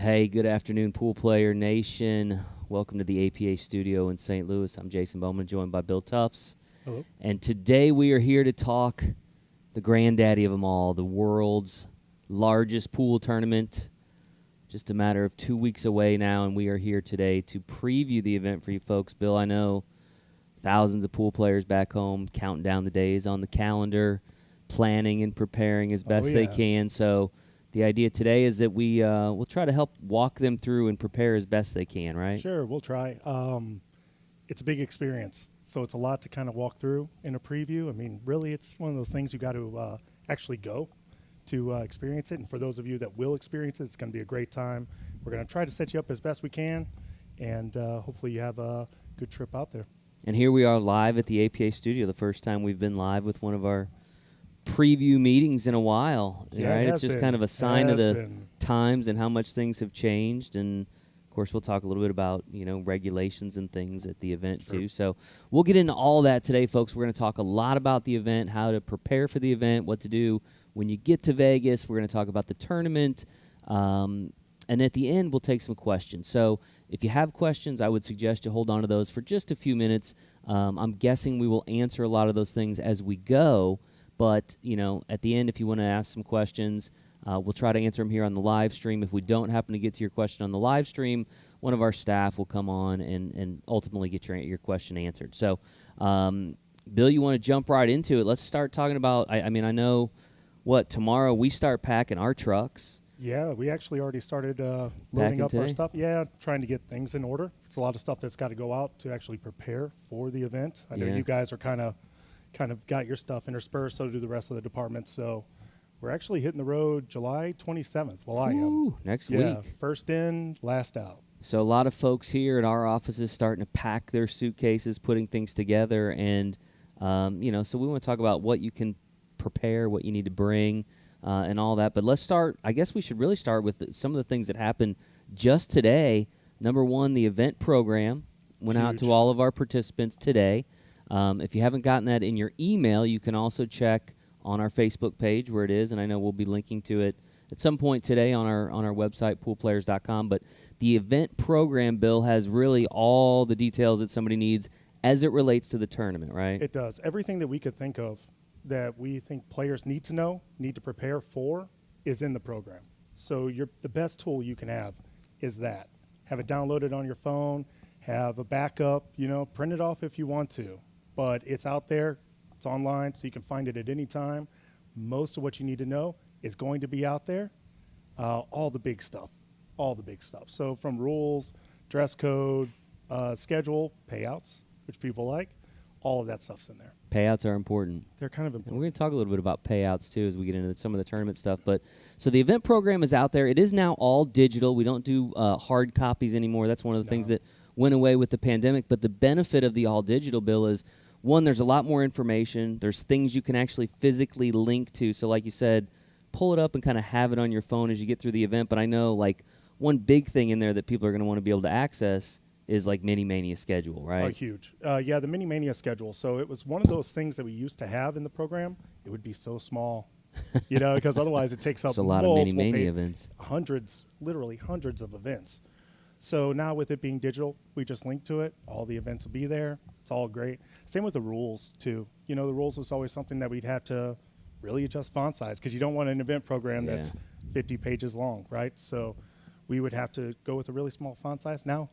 Hey, good afternoon, Pool Player Nation. Welcome to the APA studio in St. Louis. I'm Jason Bowman, joined by Bill Tufts. Hello. And today we are here to talk the granddaddy of them all, the world's largest pool tournament. Just a matter of 2 weeks away now, and we are here today to preview the event for you folks. Bill, I know thousands of pool players back home counting down the days on the calendar, planning and preparing as best they can. So the idea today is that we'll try to help walk them through and prepare as best they can, right? Sure, we'll try. It's a big experience, so it's a lot to kind of walk through in a preview. I mean, really, it's one of those things you got to actually go to experience it. And for those of you that will experience it, it's going to be a great time. We're going to try to set you up as best we can, and hopefully you have a good trip out there. And here we are live at the APA studio, the first time we've been live with one of our preview meetings in a while, right? It's just kind of a sign of the times and how much things have changed. And of course, we'll talk a little bit about, regulations and things at the event too. So we'll get into all that today, folks. We're going to talk a lot about the event, how to prepare for the event, what to do when you get to Vegas. We're going to talk about the tournament. And at the end, we'll take some questions. So if you have questions, I would suggest you hold on to those for just a few minutes. I'm guessing we will answer a lot of those things as we go. But, at the end, if you want to ask some questions, we'll try to answer them here on the live stream. If we don't happen to get to your question on the live stream, one of our staff will come on and ultimately get your question answered. So, Bill, you want to jump right into it? Let's start talking about, I know, tomorrow we start packing our trucks. Yeah, we actually already started loading up our stuff. Yeah, trying to get things in order. It's a lot of stuff that's got to go out to actually prepare for the event. I know you guys are kind of got your stuff interspersed, so do the rest of the departments. So we're actually hitting the road July 27th. Well, I am. Next week. First in, last out. So a lot of folks here at our offices starting to pack their suitcases, putting things together. And, so we want to talk about what you can prepare, what you need to bring, and all that. But let's start. I guess we should really start with some of the things that happened just today. Number one, the event program went out to all of our participants today. If you haven't gotten that in your email, you can also check on our Facebook page where it is, and I know we'll be linking to it at some point today on our website, poolplayers.com. But the event program, Bill, has really all the details that somebody needs as it relates to the tournament, right? It does. Everything that we could think of that we think players need to know, need to prepare for, is in the program. So the best tool you can have is that. Have it downloaded on your phone, have a backup, print it off if you want to. But it's out there, it's online, so you can find it at any time. Most of what you need to know is going to be out there. All the big stuff. So from rules, dress code, schedule, payouts, which people like, all of that stuff's in there. Payouts are important. They're kind of important. And we're going to talk a little bit about payouts, too, as we get into some of the tournament stuff. But so the event program is out there. It is now all digital. We don't do hard copies anymore. That's one of the things that went away with the pandemic. But the benefit of the all digital, Bill, is one, there's a lot more information. There's things you can actually physically link to. So like you said, pull it up and kind of have it on your phone as you get through the event. But I know one big thing in there that people are going to want to be able to access is Mini Mania schedule, right? Oh, huge. The Mini Mania schedule. So it was one of those things that we used to have in the program. It would be so small, because otherwise it takes up a lot of Mini Mania events. Literally hundreds of events. So now with it being digital, we just link to it. All the events will be there. It's all great. Same with the rules, too. The rules was always something that we'd have to really adjust font size because you don't want an event program that's 50 pages long, right? So we would have to go with a really small font size. Now,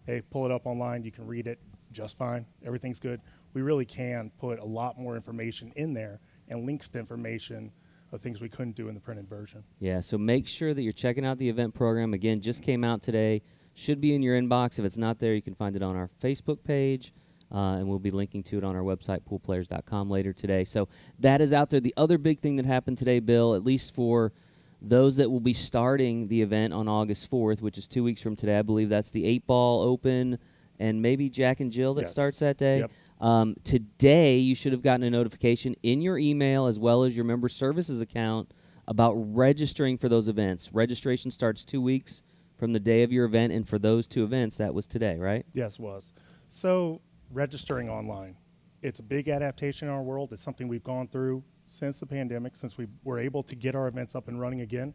hey, pull it up online. You can read it just fine. Everything's good. We really can put a lot more information in there and links to information of things we couldn't do in the printed version. Yeah, so make sure that you're checking out the event program. Again, just came out today. Should be in your inbox. If it's not there, you can find it on our Facebook page, and we'll be linking to it on our website, poolplayers.com, later today. So that is out there. The other big thing that happened today, Bill, at least for those that will be starting the event on August 4th, which is 2 weeks from today, I believe that's the 8-Ball Open and maybe Jack and Jill that starts that day. Yep. Today, you should have gotten a notification in your email as well as your member services account about registering for those events. Registration starts 2 weeks from the day of your event, and for those two events, that was today, right? Yes, it was. So registering online, it's a big adaptation in our world. It's something we've gone through since the pandemic, since we were able to get our events up and running again.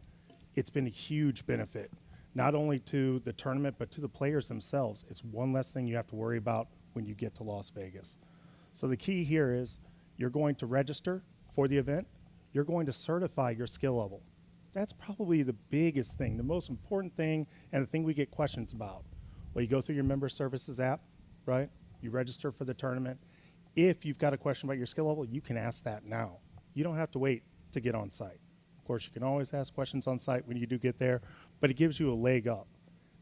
It's been a huge benefit not only to the tournament, but to the players themselves. It's one less thing you have to worry about when you get to Las Vegas. So the key here is you're going to register for the event. You're going to certify your skill level. That's probably the biggest thing, the most important thing, and the thing we get questions about. Well, you go through your member services app, right? You register for the tournament. If you've got a question about your skill level, you can ask that now. You don't have to wait to get on site. Of course, you can always ask questions on site when you do get there, but it gives you a leg up.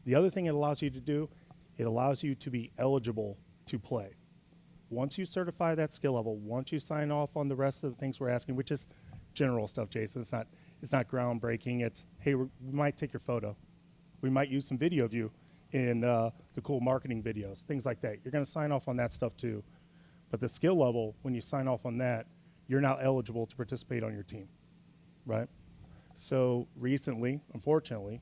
The other thing it allows you to do, it allows you to be eligible to play. Once you certify that skill level, once you sign off on the rest of the things we're asking, which is general stuff, Jason, it's not groundbreaking. It's, hey, we might take your photo. We might use some video of you in the cool marketing videos, things like that. You're going to sign off on that stuff too. But the skill level, when you sign off on that, you're now eligible to participate on your team, right? So recently, unfortunately,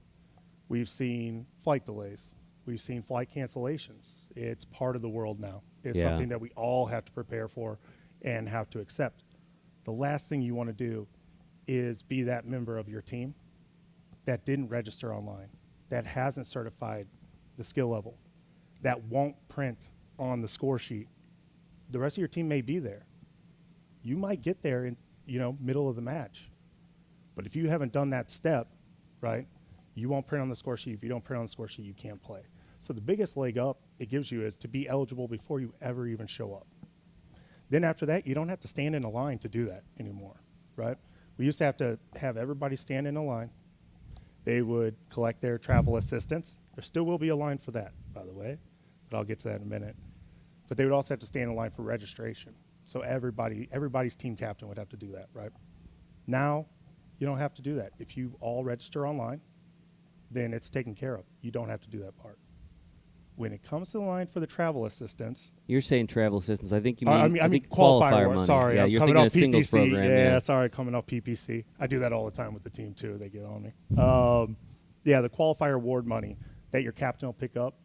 we've seen flight delays. We've seen flight cancellations. It's part of the world now. It's something that we all have to prepare for and have to accept. The last thing you want to do is be that member of your team that didn't register online, that hasn't certified the skill level, that won't print on the score sheet. The rest of your team may be there. You might get there in, middle of the match. But if you haven't done that step, right, you won't print on the score sheet. If you don't print on the score sheet, you can't play. So the biggest leg up it gives you is to be eligible before you ever even show up. Then after that, you don't have to stand in a line to do that anymore, right? We used to have everybody stand in a line. They would collect their travel assistance. There still will be a line for that, by the way, but I'll get to that in a minute. But they would also have to stand in line for registration. So everybody's team captain would have to do that, right? Now, you don't have to do that. If you all register online, then it's taken care of. You don't have to do that part. When it comes to the line for the travel assistance, you're saying travel assistance. I think you mean I mean qualifier money. Sorry, yeah, I'm you're coming thinking off of singles PPC. program. Yeah, sorry, coming off PPC. I do that all the time with the team too. They get on me. The qualifier award money that your captain will pick up.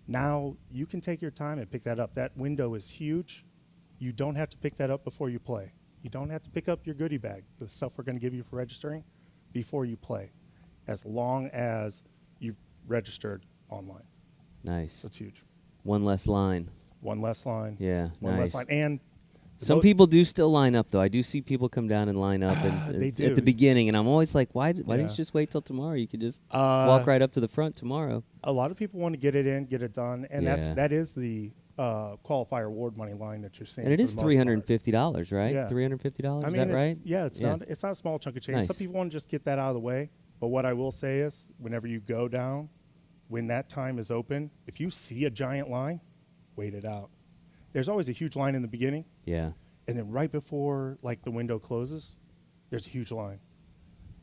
Now you can take your time and pick that up. That window is huge. You don't have to pick that up before you play. You don't have to pick up your goodie bag, the stuff we're going to give you for registering, before you play, as long as you've registered online. Nice. So it's huge. One less line. One less line. Yeah, One nice. less line. And some people do still line up, though. I do see people come down and line up They do. at the beginning, and I'm always like, why didn't you just wait till tomorrow? You could just walk right up to the front tomorrow. A lot of people want to get it in, get it done, and that is the qualifier award money line that you're seeing. And it is $350, right? Yeah. $350, is that right? It's not a small chunk of change. Nice. Some people want to just get that out of the way, but what I will say is whenever you go down, when that time is open, if you see a giant line, wait it out. There's always a huge line in the beginning. Yeah. And then right before the window closes, there's a huge line.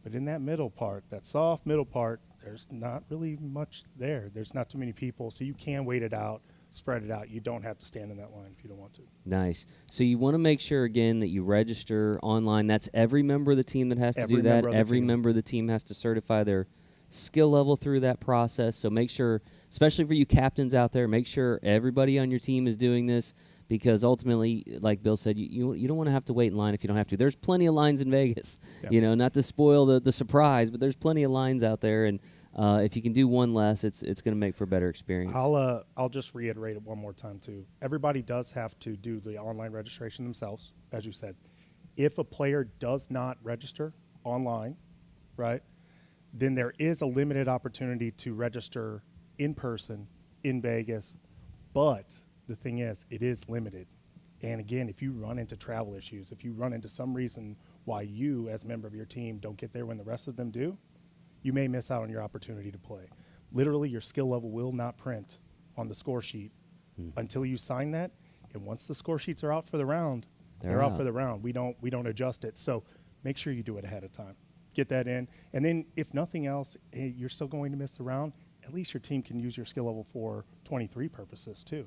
But in that middle part, that soft middle part, there's not really much there. There's not too many people, so you can wait it out, spread it out. You don't have to stand in that line if you don't want to. Nice. So you want to make sure, again, that you register online. That's every member of the team that has to do that. Every member of the team has to certify their skill level through that process. So make sure, especially for you captains out there, make sure everybody on your team is doing this, because ultimately, like Bill said, you don't want to have to wait in line if you don't have to. There's plenty of lines in Vegas, not to spoil the surprise, but there's plenty of lines out there, and if you can do one less, it's going to make for a better experience. I'll just reiterate it one more time too. Everybody does have to do the online registration themselves, as you said. If a player does not register online, right, then there is a limited opportunity to register in person in Vegas, but the thing is, it is limited. And again, if you run into travel issues, if you run into some reason why you, as a member of your team, don't get there when the rest of them do, you may miss out on your opportunity to play. Literally, your skill level will not print on the score sheet until you sign that. And once the score sheets are out for the round, they're out for the round. We don't adjust it. So make sure you do it ahead of time. Get that in. And then if nothing else, hey, you're still going to miss the round, at least your team can use your skill level for 23 purposes too.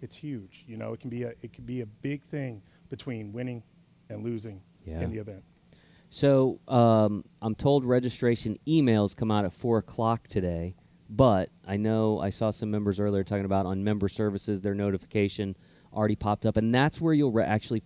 It's huge. It can be a big thing between winning and losing in the event. So I'm told registration emails come out at 4 o'clock today, but I know I saw some members earlier talking about on member services, their notification already popped up, and that's where you'll actually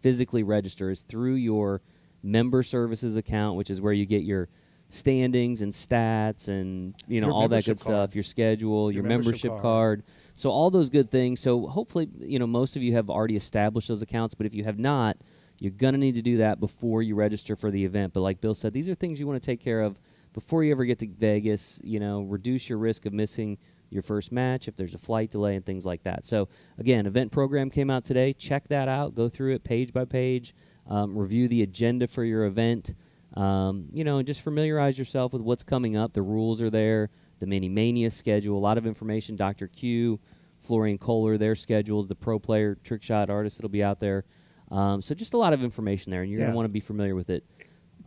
physically register, is through your member services account, which is where you get your standings and stats and, Your all that good membership card. stuff, your schedule, your membership membership card. So all those good things. So hopefully, most of you have already established those accounts, but if you have not, you're going to need to do that before you register for the event. But like Bill said, these are things you want to take care of before you ever get to Vegas. Reduce your risk of missing your first match if there's a flight delay and things like that. So, again, event program came out today. Check that out. Go through it page by page. Review the agenda for your event. And just familiarize yourself with what's coming up. The rules are there. The mania schedule. A lot of information. Dr. Q, Florian Kohler, their schedules. The pro player, trick shot artist that'll be out there. So just a lot of information there, and you're going to want to be familiar with it.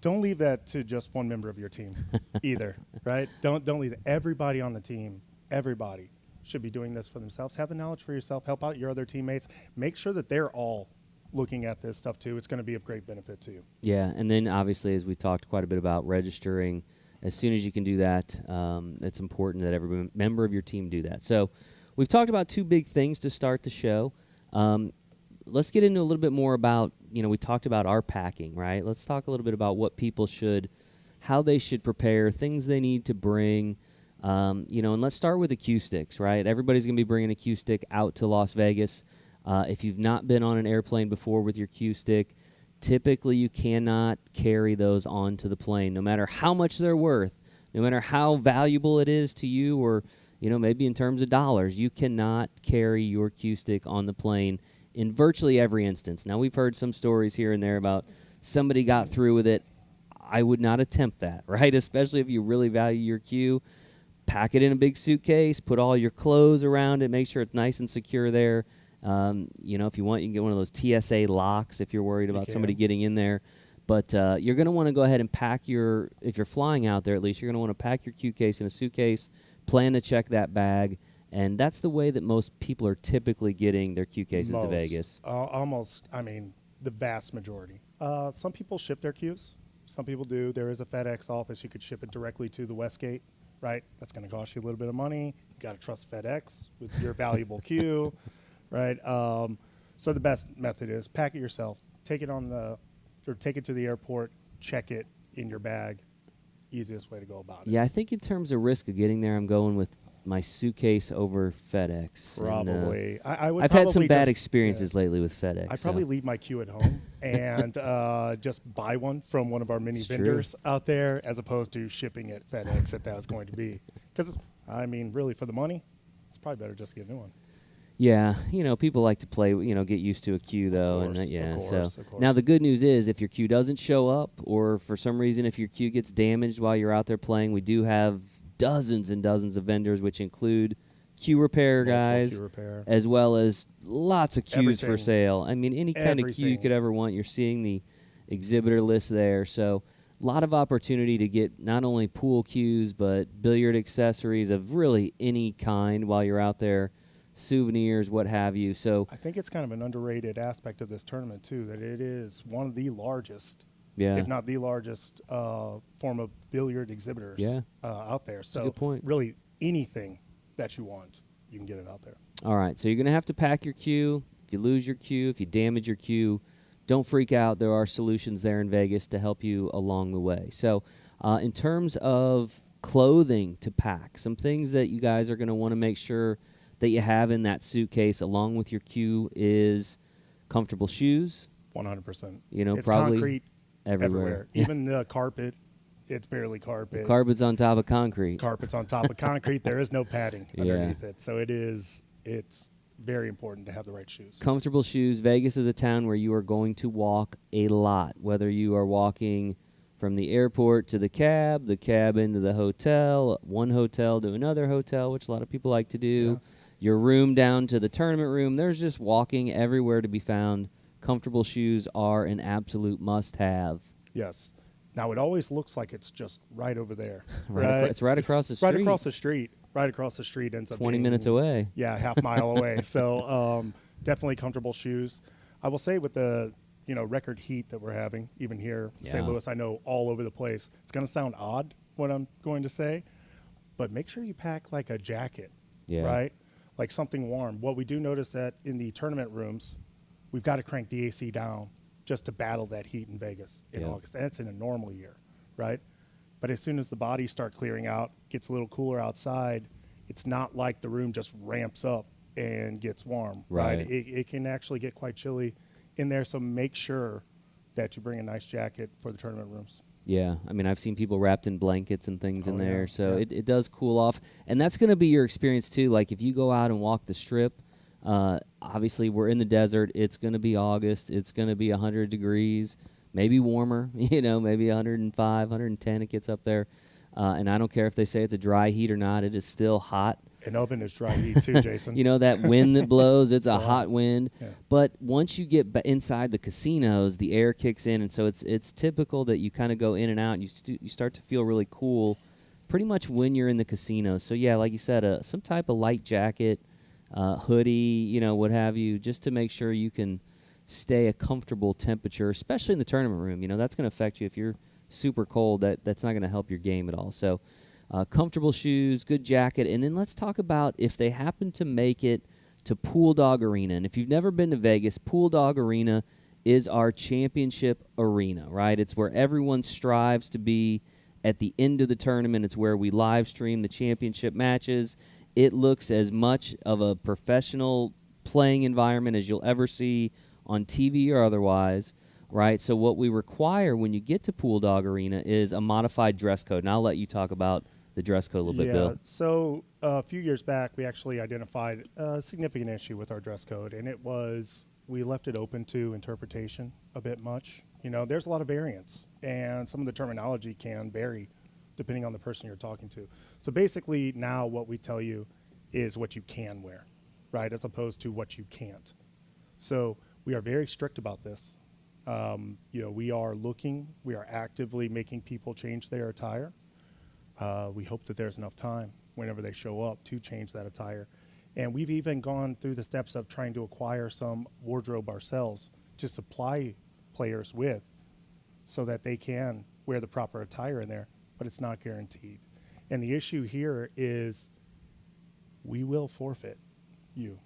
Don't leave that to just one member of your team either, right? Don't leave it. Everybody on the team, everybody should be doing this for themselves. Have the knowledge for yourself. Help out your other teammates. Make sure that they're all looking at this stuff too. It's going to be of great benefit to you. Yeah, and then obviously, as we talked quite a bit about registering, as soon as you can do that, it's important that every member of your team do that. So we've talked about two big things to start the show. Let's get into a little bit more about, we talked about our packing, right? Let's talk a little bit about what people how they should prepare, things they need to bring, and let's start with the cue sticks, right? Everybody's going to be bringing a cue stick out to Las Vegas. If you've not been on an airplane before with your cue stick, typically you cannot carry those onto the plane, no matter how much they're worth, no matter how valuable it is to you or, maybe in terms of dollars. You cannot carry your cue stick on the plane in virtually every instance. Now, we've heard some stories here and there about somebody got through with it. I would not attempt that, right? Especially if you really value your cue. Pack it in a big suitcase, put all your clothes around it, make sure it's nice and secure there. If you want, you can get one of those TSA locks if you're worried about somebody getting in there. But you're going to want to go ahead and pack if you're flying out there at least, you're going to want to pack your cue case in a suitcase, plan to check that bag. And that's the way that most people are typically getting their cue cases to Vegas. The vast majority. Some people ship their cues. Some people do. There is a FedEx office. You could ship it directly to the Westgate, right? That's going to cost you a little bit of money. You got to trust FedEx with your valuable cue, right? So the best method is pack it yourself. Take it to the airport. Check it in your bag. Easiest way to go about it. Yeah, I think in terms of risk of getting there, I'm going with my suitcase over FedEx. Probably. And, I've had some bad experiences lately with FedEx. I'd probably leave my cue at home and just buy one from one of our mini vendors out there as opposed to shipping it FedEx if that was going to be. Because, really, for the money, it's probably better just to get a new one. Yeah, people like to play, get used to a cue, though. Of course. Now the good news is if your cue doesn't show up or for some reason if your cue gets damaged while you're out there playing, we do have dozens and dozens of vendors, which include cue repair guys, as well as lots of cues for sale. Any kind of cue you could ever want. You're seeing the exhibitor list there. So a lot of opportunity to get not only pool cues, but billiard accessories of really any kind while you're out there, souvenirs, what have you. So I think it's kind of an underrated aspect of this tournament, too, that it is one of the largest, yeah, if not the largest form of billiard exhibitors out there. So good point. Really anything that you want, you can get it out there. All right, so you're going to have to pack your cue. If you lose your cue, if you damage your cue, don't freak out. There are solutions there in Vegas to help you along the way. So in terms of clothing to pack, some things that you guys are going to want to make sure that you have in that suitcase along with your cue is comfortable shoes. 100%. It's probably concrete everywhere. Even the carpet, it's barely carpet. Carpet's on top of concrete. Carpet's on top of concrete. There is no padding underneath it. So it's very important to have the right shoes. Comfortable shoes. Vegas is a town where you are going to walk a lot, whether you are walking from the airport to the cab into the hotel, one hotel to another hotel, which a lot of people like to do, your room down to the tournament room. There's just walking everywhere to be found. Comfortable shoes are an absolute must-have. Yes. Now, it always looks like it's just right over there. It's right across the street. Right across the street. Right across the street ends up 20 being, minutes away. Yeah, half mile away. So definitely comfortable shoes. I will say with the record heat that we're having, even here in St. Louis, I know all over the place. It's going to sound odd what I'm going to say, but make sure you pack like a jacket, right? Like something warm. What we do notice that in the tournament rooms, we've got to crank the AC down just to battle that heat in Vegas in August. That's in a normal year, right? But as soon as the bodies start clearing out, gets a little cooler outside, it's not like the room just ramps up and gets warm, right? It can actually get quite chilly in there, so make sure that you bring a nice jacket for the tournament rooms. Yeah, I mean, I've seen people wrapped in blankets and things in there, so it does cool off. And that's going to be your experience, too. Like, if you go out and walk the Strip, obviously we're in the desert. It's going to be August. It's going to be 100 degrees, maybe warmer, maybe 105, 110 it gets up there. And I don't care if they say it's a dry heat or not. It is still hot. An oven is dry heat too, Jason. That wind that blows, it's a hot wind. Yeah. But once you get inside the casinos, the air kicks in, and so it's typical that you kind of go in and out, and you start to feel really cool pretty much when you're in the casino. So, yeah, like you said, some type of light jacket, hoodie, what have you, just to make sure you can stay a comfortable temperature, especially in the tournament room. That's going to affect you. If you're super cold, that's not going to help your game at all. So, comfortable shoes, good jacket, and then let's talk about if they happen to make it to Pool Dog Arena. And if you've never been to Vegas, Pool Dog Arena is our championship arena, right? It's where everyone strives to be at the end of the tournament. It's where we live stream the championship matches. It looks as much of a professional playing environment as you'll ever see on TV or otherwise, right? So what we require when you get to Pool Dog Arena is a modified dress code. And I'll let you talk about the dress code a little bit, Bill. So a few years back, we actually identified a significant issue with our dress code, and it was we left it open to interpretation a bit much. There's a lot of variance, and some of the terminology can vary depending on the person you're talking to. So basically now what we tell you is what you can wear, right, as opposed to what you can't. So we are very strict about this. We are actively making people change their attire. We hope that there's enough time whenever they show up to change that attire. And we've even gone through the steps of trying to acquire some wardrobe ourselves to supply players with so that they can wear the proper attire in there, but it's not guaranteed. And the issue here is we will forfeit you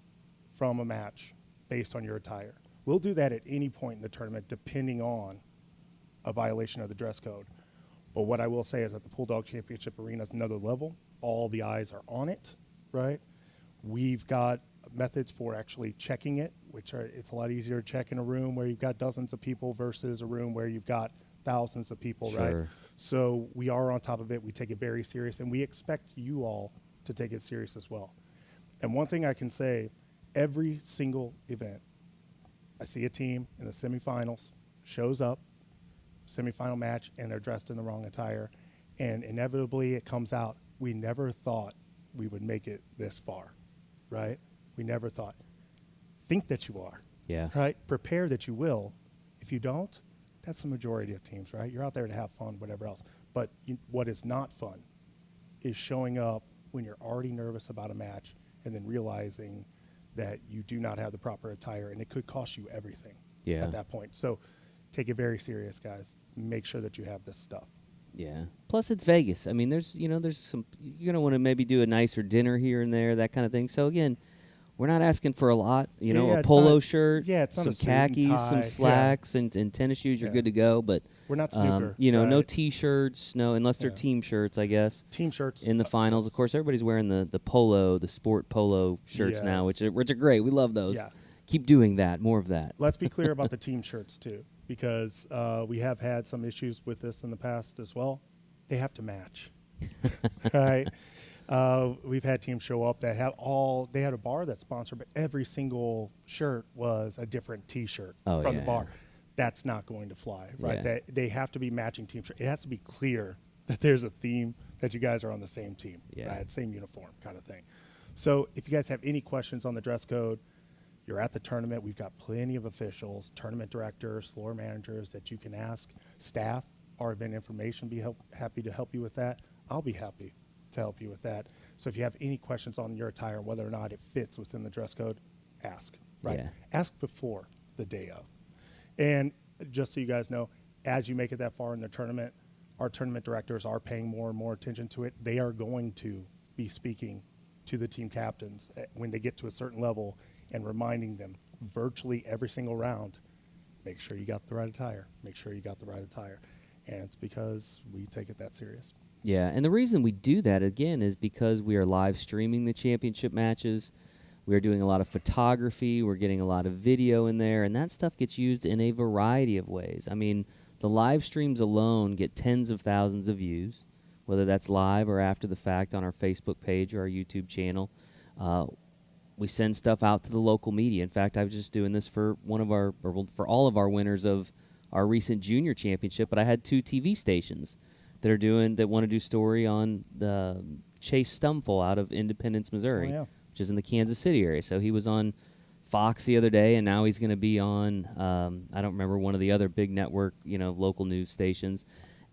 from a match based on your attire. We'll do that at any point in the tournament depending on a violation of the dress code. But what I will say is that the Pool Dog Championship Arena is another level. All the eyes are on it, right? We've got methods for actually checking it, it's a lot easier to check in a room where you've got dozens of people versus a room where you've got thousands of people, sure. Right? So we are on top of it. We take it very serious, and we expect you all to take it serious as well. And one thing I can say, every single event, I see a team in the semifinals, shows up, semifinal match, and they're dressed in the wrong attire. And inevitably it comes out, we never thought we would make it this far, right? We never thought. Think that you are, yeah, right? Prepare that you will. If you don't, that's the majority of teams, right? You're out there to have fun, whatever else. But what is not fun is showing up when you're already nervous about a match and then realizing that you do not have the proper attire, and it could cost you everything at that point. So take it very serious, guys. Make sure that you have this stuff. Yeah. Plus, it's Vegas. I mean, there's some, you're going to want to maybe do a nicer dinner here and there, that kind of thing. So, again, we're not asking for a lot. A polo shirt, some khakis, some slacks, and tennis shoes, you're good to go. But we're not snooker. No T-shirts, unless they're team shirts, I guess. Team shirts. In the finals, of course, everybody's wearing the polo, the sport polo shirts now, which are great. We love those. Yeah. Keep doing that, more of that. Let's be clear about the team shirts, too, because we have had some issues with this in the past as well. They have to match, right? We've had teams show up that they had a bar that's sponsored, but every single shirt was a different T-shirt from the bar. That's not going to fly, right? Yeah. They have to be matching team shirts. It has to be clear that there's a theme, that you guys are on the same team, right? Same uniform kind of thing. So if you guys have any questions on the dress code, you're at the tournament. We've got plenty of officials, tournament directors, floor managers that you can ask. Staff, our event information, be happy to help you with that. I'll be happy to help you with that. So if you have any questions on your attire, whether or not it fits within the dress code, ask, right? Yeah. Ask before the day of. And just so you guys know, as you make it that far in the tournament, our tournament directors are paying more and more attention to it. They are going to be speaking to the team captains when they get to a certain level and reminding them virtually every single round, make sure you got the right attire, make sure you got the right attire. And it's because we take it that serious. Yeah, and the reason we do that, again, is because we are live streaming the championship matches. We are doing a lot of photography. We're getting a lot of video in there, and that stuff gets used in a variety of ways. I mean, the live streams alone get tens of thousands of views, whether that's live or after the fact on our Facebook page or our YouTube channel. We send stuff out to the local media. In fact, I was just doing this for for all of our winners of our recent junior championship, but I had 2 TV stations that want to do story on the Chase Stumful out of Independence, Missouri, which is in the Kansas City area. So he was on Fox the other day, and now he's going to be on, I don't remember, one of the other big network, local news stations.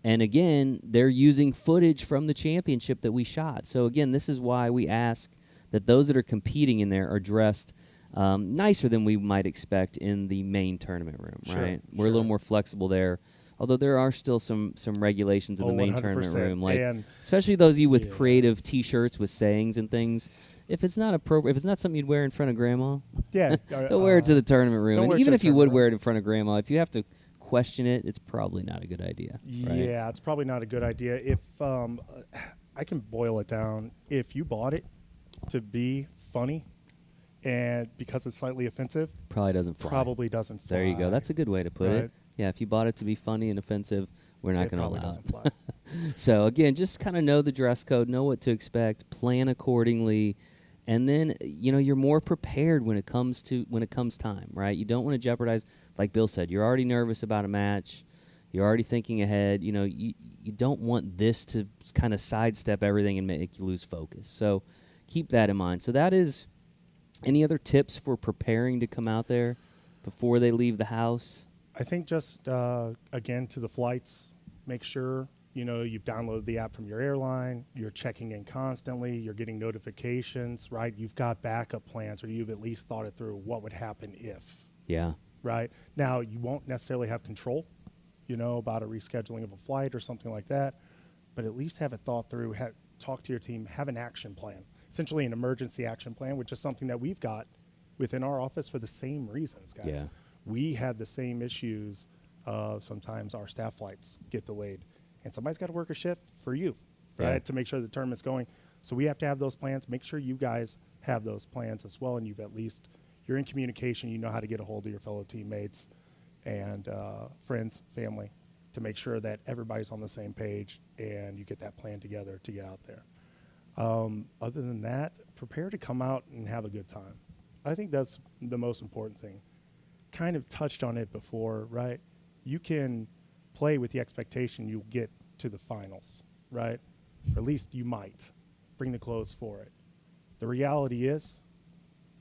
And again, they're using footage from the championship that we shot. So again, this is why we ask that those that are competing in there are dressed nicer than we might expect in the main tournament room, right? We're a little more flexible there. Although there are still some regulations in the main 100%. tournament room, like especially those of you with creative T-shirts with sayings and things. If it's not appropriate, if it's not something you'd wear in front of Grandma, don't wear it to the tournament room. And even if you would wear it in front of Grandma, if you have to question it, it's probably not a good idea. Right? Yeah, it's probably not a good idea. If I can boil it down, if you bought it to be funny, and because it's slightly offensive, probably doesn't fly. There you go. That's a good way to put it. Yeah, if you bought it to be funny and offensive, we're not going to allow it. Fly. So again, just kind of know the dress code, know what to expect, plan accordingly, and then you're more prepared when it comes time, right? You don't want to jeopardize, like Bill said. You're already nervous about a match. You're already thinking ahead. You don't want this to kind of sidestep everything and make you lose focus. So keep that in mind. So that is. Any other tips for preparing to come out there before they leave the house? I think just, again, to the flights, make sure, you've downloaded the app from your airline, you're checking in constantly, you're getting notifications, right? You've got backup plans, or you've at least thought it through what would happen if. Yeah. Right? Now, you won't necessarily have control, about a rescheduling of a flight or something like that, but at least have it thought through, talk to your team, have an action plan. Essentially an emergency action plan, which is something that we've got within our office for the same reasons, guys. Yeah. We had the same issues. Sometimes our staff flights get delayed, and somebody's got to work a shift for you, right, to make sure the tournament's going. So we have to have those plans. Make sure you guys have those plans as well, and you're in communication. You know how to get a hold of your fellow teammates and friends, family, to make sure that everybody's on the same page and you get that plan together to get out there. Other than that, prepare to come out and have a good time. I think that's the most important thing. Kind of touched on it before, right? You can play with the expectation you'll get to the finals, right? Or at least you might bring the clothes for it. The reality is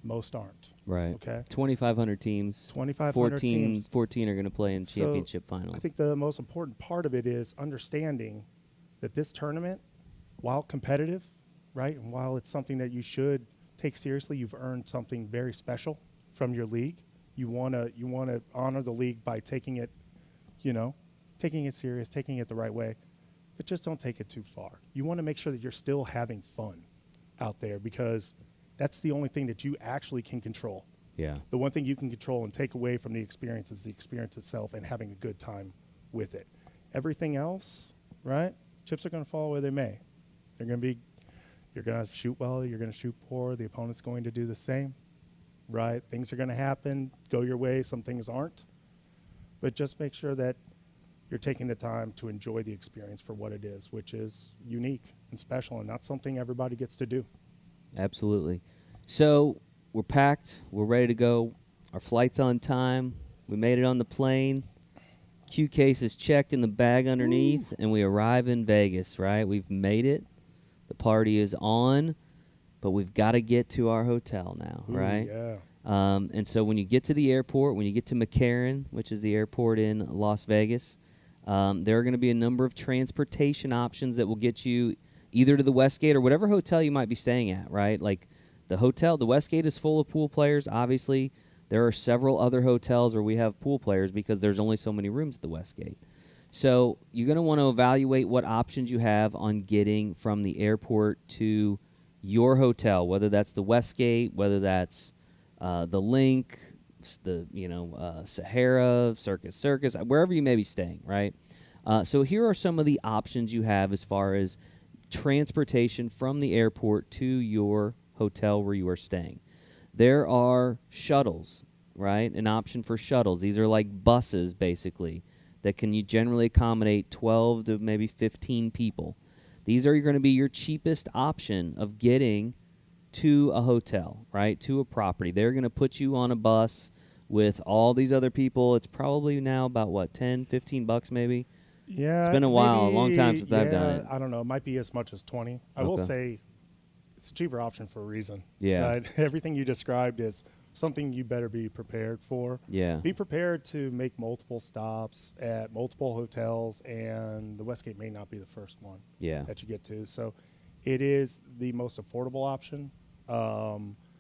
most aren't. Right. Okay. 2,500 teams. 2,500 teams. 14 are going to play in championship finals. I think the most important part of it is understanding that this tournament, while competitive, right, and while it's something that you should take seriously, you've earned something very special from your league. You want to honor the league by taking it serious, taking it the right way, but just don't take it too far. You want to make sure that you're still having fun out there, because that's the only thing that you actually can control. Yeah. The one thing you can control and take away from the experience is the experience itself and having a good time with it. Everything else, right? Chips are going to fall where they may. You're going to shoot well, you're going to shoot poor, the opponent's going to do the same, right? Things are going to happen, go your way, some things aren't. But just make sure that you're taking the time to enjoy the experience for what it is, which is unique and special, and not something everybody gets to do. Absolutely. So we're packed, we're ready to go. Our flight's on time. We made it on the plane. Q case is checked in the bag underneath, and we arrive in Vegas, right? We've made it. The party is on, but we've got to get to our hotel now, right? Yeah. And so when you get to the airport, when you get to McCarran, which is the airport in Las Vegas, there are going to be a number of transportation options that will get you either to the Westgate or whatever hotel you might be staying at, right? Like the Westgate is full of pool players, obviously. There are several other hotels where we have pool players because there's only so many rooms at the Westgate. So you're going to want to evaluate what options you have on getting from the airport to your hotel, whether that's the Westgate, whether that's the Link, the Sahara, Circus, wherever you may be staying, right? So here are some of the options you have as far as transportation from the airport to your hotel where you are staying. There are shuttles, right? An option for shuttles. These are like buses, basically, that can you generally accommodate 12 to maybe 15 people. These are going to be your cheapest option of getting to a hotel, right, to a property. They're going to put you on a bus with all these other people. It's probably now about, what, 10, 15 bucks maybe? Yeah. It's been a while, a long time since I've done it. I don't know. It might be as much as 20. I will say it's a cheaper option for a reason. Yeah. Right? Everything you described is something you better be prepared for. Yeah. Be prepared to make multiple stops at multiple hotels, and the Westgate may not be the first one that you get to. So it is the most affordable option.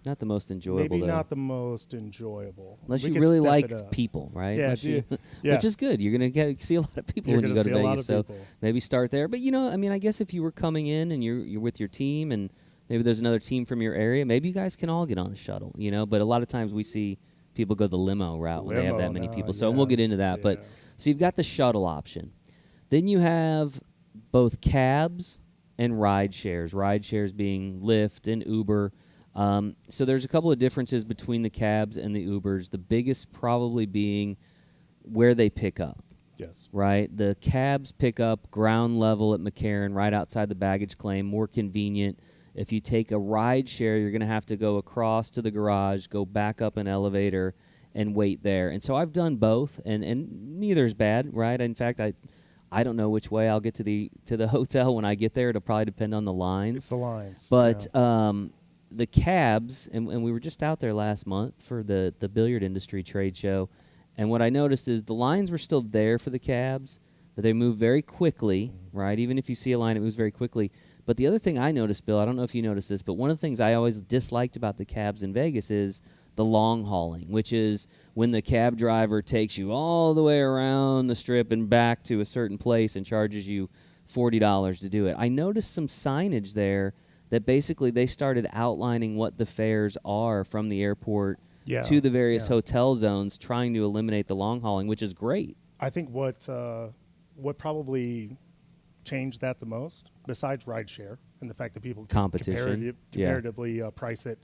Not the most enjoyable, maybe though. not the most enjoyable. Unless you really like people, right? Yeah, which is good. You're going to see a lot of people when you go to Vegas. So maybe start there. But, I mean, I guess if you were coming in and you're with your team and maybe there's another team from your area, maybe you guys can all get on a shuttle, But a lot of times we see people go the limo route when they have that many people. So we'll get into that. But so you've got the shuttle option. Then you have both cabs and ride shares. Ride shares being Lyft and Uber. So there's a couple of differences between the cabs and the Ubers. The biggest probably being where they pick up. Yes. Right? The cabs pick up ground level at McCarran, right outside the baggage claim, more convenient. If you take a ride share, you're going to have to go across to the garage, go back up an elevator, and wait there. And so I've done both, and neither is bad, right? In fact, I don't know which way I'll get to the hotel when I get there. It'll probably depend on the lines. It's the lines. But the cabs, and we were just out there last month for the billiard industry trade show, and what I noticed is the lines were still there for the cabs, but they move very quickly, right? Even if you see a line, it moves very quickly. But the other thing I noticed, Bill, I don't know if you noticed this, but one of the things I always disliked about the cabs in Vegas is the long hauling, which is when the cab driver takes you all the way around the strip and back to a certain place and charges you $40 to do it. I noticed some signage there that basically they started outlining what the fares are from the airport to the various hotel zones, trying to eliminate the long hauling, which is great. I think what probably changed that the most, besides rideshare and the fact that people comparatively price it,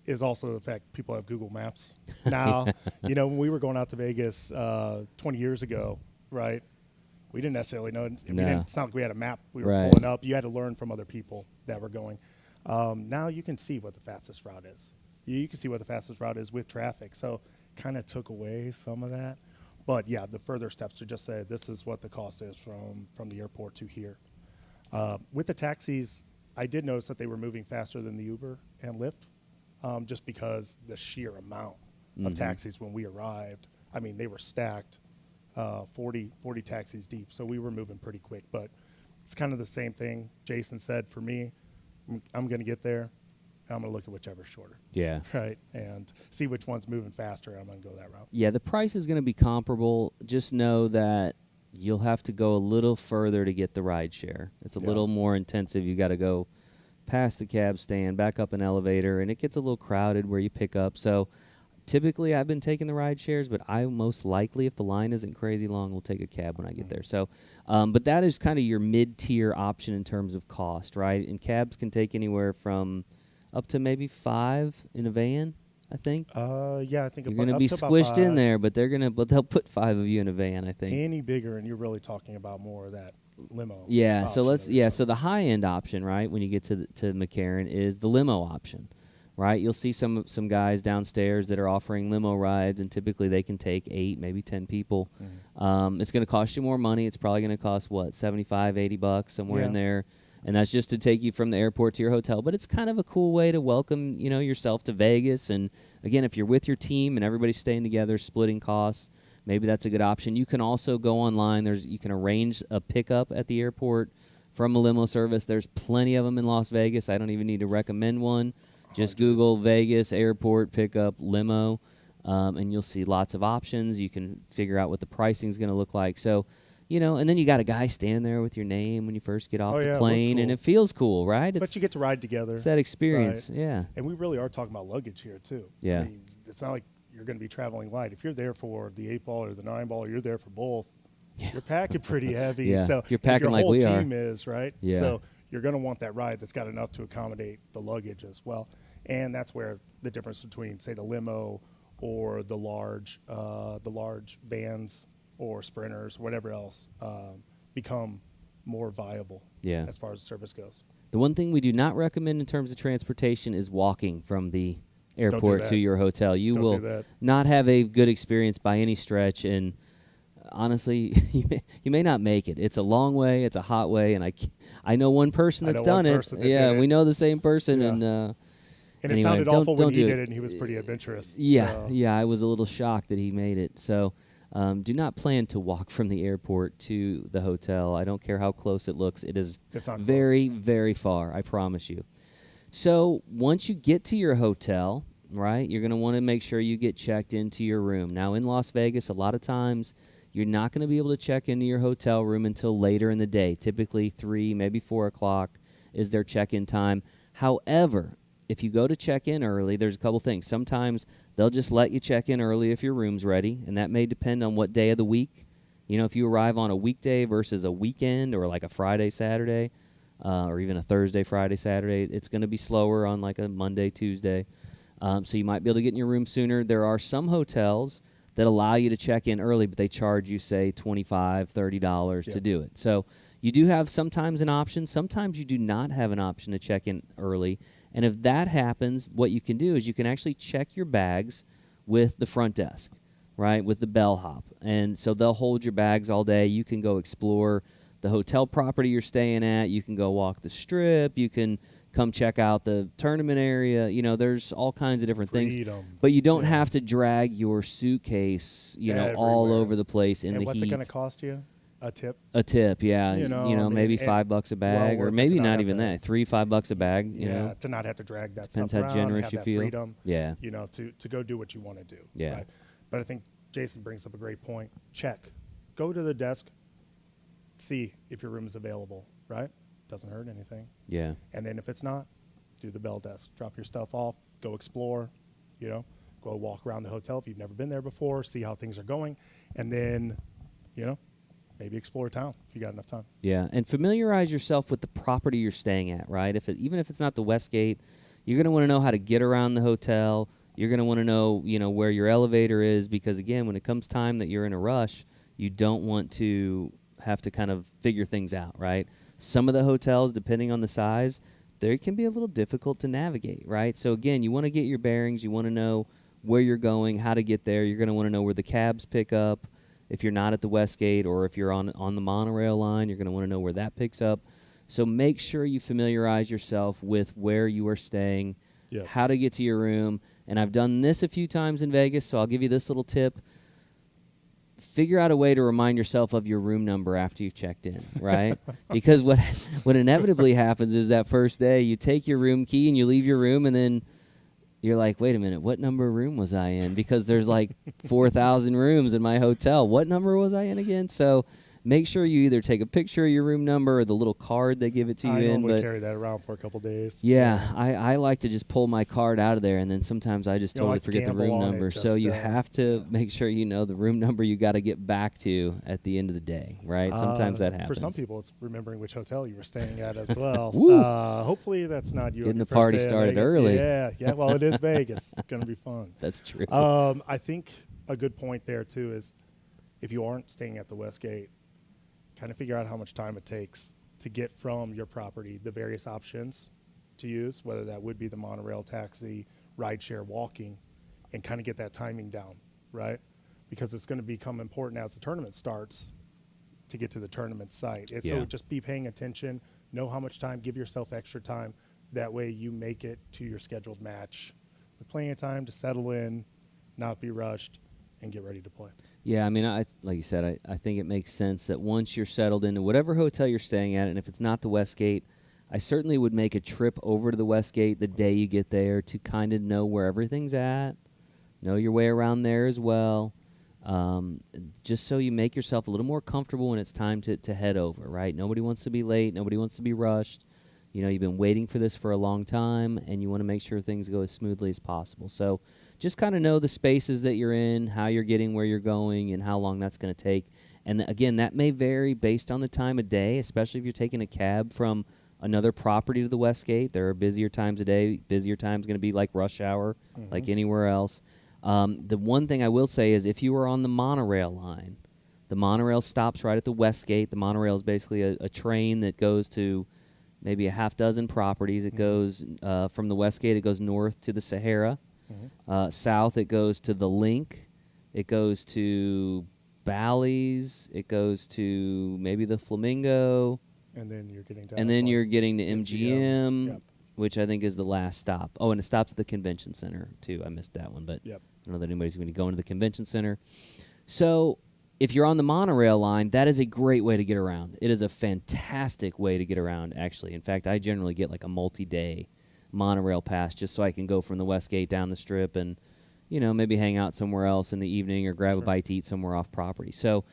is also the fact people have Google Maps. Now, when we were going out to Vegas 20 years ago, right, we didn't necessarily know. It's not like we had a map we were pulling up. You had to learn from other people that were going. Now you can see what the fastest route is. You can see what the fastest route is with traffic. So kind of took away some of that. But, yeah, the further steps to just say this is what the cost is from the airport to here. With the taxis, I did notice that they were moving faster than the Uber and Lyft, just because the sheer amount of taxis when we arrived. I mean, they were stacked, 40 taxis deep. So we were moving pretty quick. But it's kind of the same thing Jason said. For me, I'm going to get there. I'm going to look at whichever's shorter. Yeah. Right. And see which one's moving faster. I'm going to go that route. Yeah, the price is going to be comparable. Just know that you'll have to go a little further to get the ride share. It's a little more intensive. You got to go past the cab stand, back up an elevator, and it gets a little crowded where you pick up. So typically I've been taking the ride shares, but I most likely, if the line isn't crazy long, will take a cab when I get there. So, but that is kind of your mid-tier option in terms of cost, right? And cabs can take anywhere from up to maybe 5 in a van, I think. I think you're going to be squished in there, but they'll put 5 of you in a van, I think. Any bigger, and you're really talking about more of that limo. Yeah. So so the high end option, right, when you get to McCarran, is the limo option, right? You'll see some guys downstairs that are offering limo rides, and typically they can take 8, maybe 10 people. It's going to cost you more money. It's probably going to cost $75, $80 somewhere in there. And that's just to take you from the airport to your hotel. But it's kind of a cool way to welcome, yourself to Vegas. And, again, if you're with your team and everybody's staying together, splitting costs, maybe that's a good option. You can also go online. You can arrange a pickup at the airport from a limo service. There's plenty of them in Las Vegas. I don't even need to recommend one. Just Google Vegas airport pickup limo, and you'll see lots of options. You can figure out what the pricing is going to look like. So, and then you got a guy standing there with your name when you first get off the plane, and it feels cool, right? But you get to ride together. It's that experience, yeah. And we really are talking about luggage here, too. Yeah. I mean, it's not like you're going to be traveling light. If you're there for the 8-ball or the 9-ball, or you're there for both, you're packing pretty heavy. Yeah, So you're and if packing your like whole we are. team is, right? Yeah. So you're going to want that ride that's got enough to accommodate the luggage as well. And that's where the difference between, say, the limo or the large vans or sprinters, whatever else, become more viable as far as service goes. The one thing we do not recommend in terms of transportation is walking from the airport to your hotel. You will not have a good experience by any stretch, and honestly, you may not make it. It's a long way. It's a hot way, and I know one person that's done it. Yeah, we know the same person, and it sounded awful when he did it, and he was pretty adventurous. Yeah, I was a little shocked that he made it. So do not plan to walk from the airport to the hotel. I don't care how close it looks. It's very, very far, I promise you. So once you get to your hotel, right, you're going to want to make sure you get checked into your room. Now, in Las Vegas, a lot of times you're not going to be able to check into your hotel room until later in the day. Typically 3, maybe 4 o'clock is their check-in time. However, if you go to check in early, there's a couple things. Sometimes they'll just let you check in early if your room's ready, and that may depend on what day of the week. You know, if you arrive on a weekday versus a weekend or like a Friday, Saturday, or even a Thursday, Friday, Saturday, it's going to be slower on like a Monday, Tuesday. So you might be able to get in your room sooner. There are some hotels that allow you to check in early, but they charge you, say, $25, $30 to do it. So you do have sometimes an option. Sometimes you do not have an option to check in early. And if that happens, what you can do is you can actually check your bags with the front desk, right, with the bellhop. And so they'll hold your bags all day. You can go explore the hotel property you're staying at. You can go walk the strip. You can come check out the tournament area. You know, there's all kinds of different things. But you don't have to drag your suitcase, all over the place in the heat. And what's it going to cost you? A tip? A tip, yeah. Maybe $5 a bag, or maybe not even that. $3-5 a bag. You know, to not have to drag that Depends stuff how around, generous have you that feel. freedom, Yeah. To go do what you want to do. Yeah. Right? But I think Jason brings up a great point. Check. Go to the desk. See if your room is available. Right? Doesn't hurt anything. Yeah. And then if it's not, do the bell desk. Drop your stuff off. Go explore. Go walk around the hotel if you've never been there before. See how things are going, and then, maybe explore town if you got enough time. Yeah, and familiarize yourself with the property you're staying at, right? Even if it's not the Westgate, you're going to want to know how to get around the hotel. You're going to want to know, where your elevator is, because, again, when it comes time that you're in a rush, you don't want to have to kind of figure things out, right? Some of the hotels, depending on the size, they can be a little difficult to navigate, right? So, again, you want to get your bearings. You want to know where you're going, how to get there. You're going to want to know where the cabs pick up. If you're not at the Westgate, or if you're on the monorail line, you're going to want to know where that picks up. So make sure you familiarize yourself with where you are staying, how to get to your room. And I've done this a few times in Vegas, so I'll give you this little tip. Figure out a way to remind yourself of your room number after you've checked in, right? Because what inevitably happens is that first day you take your room key and you leave your room, and then you're like, wait a minute, what number room was I in? Because there's like 4,000 rooms in my hotel. What number was I in again? So make sure you either take a picture of your room number or the little card they give it to you in. I normally carry that around for a couple days. Yeah, I like to just pull my card out of there, and then sometimes I just totally forget the room number. So you have to make sure you know the room number you got to get back to at the end of the day, right? Sometimes that happens. For some people, it's remembering which hotel you were staying at as well. Hopefully that's not you. Getting the party started early. Yeah. Well, it is Vegas. It's going to be fun. That's true. I think a good point there, too, is if you aren't staying at the Westgate, kind of figure out how much time it takes to get from your property, the various options to use, whether that would be the monorail, taxi, rideshare, walking, and kind of get that timing down, right? Because it's going to become important as the tournament starts to get to the tournament site. So just be paying attention, know how much time, give yourself extra time. That way you make it to your scheduled match with plenty of time to settle in, not be rushed, and get ready to play. Yeah, I mean, like you said, I think it makes sense that once you're settled into whatever hotel you're staying at, and if it's not the Westgate, I certainly would make a trip over to the Westgate the day you get there to kind of know where everything's at, know your way around there as well, just so you make yourself a little more comfortable when it's time to head over, right? Nobody wants to be late. Nobody wants to be rushed. You've been waiting for this for a long time, and you want to make sure things go as smoothly as possible. So just kind of know the spaces that you're in, how you're getting where you're going, and how long that's going to take. And again, that may vary based on the time of day, especially if you're taking a cab from another property to the Westgate. There are busier times of day. Busier times going to be like rush hour, like anywhere else. The one thing I will say is if you are on the monorail line, the monorail stops right at the Westgate. The monorail is basically a train that goes to maybe a half dozen properties. It goes from the Westgate, it goes north to the Sahara. South, it goes to the Link. It goes to Bally's. It goes to maybe the Flamingo. And then you're getting down. And then you're getting to MGM, Yep. which I think is the last stop. Oh, and it stops at the convention center, too. I missed that one, but Yep. I don't know that anybody's going to go into the convention center. So if you're on the monorail line, that is a great way to get around. It is a fantastic way to get around, actually. In fact, I generally get like a multi-day monorail pass just so I can go from the Westgate down the Strip and, maybe hang out somewhere else in the evening or grab a bite to eat somewhere off property. So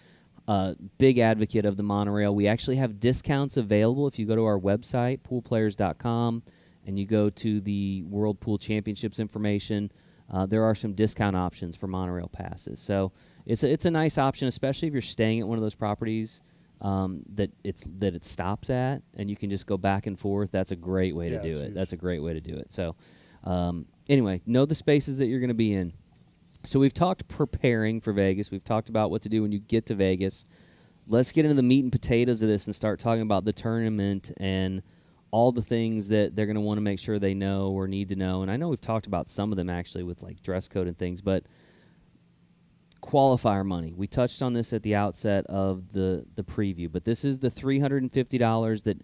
big advocate of the monorail. We actually have discounts available if you go to our website, poolplayers.com, and you go to the World Pool Championships information. There are some discount options for monorail passes. So it's a nice option, especially if you're staying at one of those properties that it stops at, and you can just go back and forth. That's a great way to do it. Huge. That's a great way to do it. So anyway, know the spaces that you're going to be in. So we've talked preparing for Vegas. We've talked about what to do when you get to Vegas. Let's get into the meat and potatoes of this and start talking about the tournament and all the things that they're going to want to make sure they know or need to know. And I know we've talked about some of them actually with like dress code and things, but qualifier money. We touched on this at the outset of the preview, but this is the $350 that,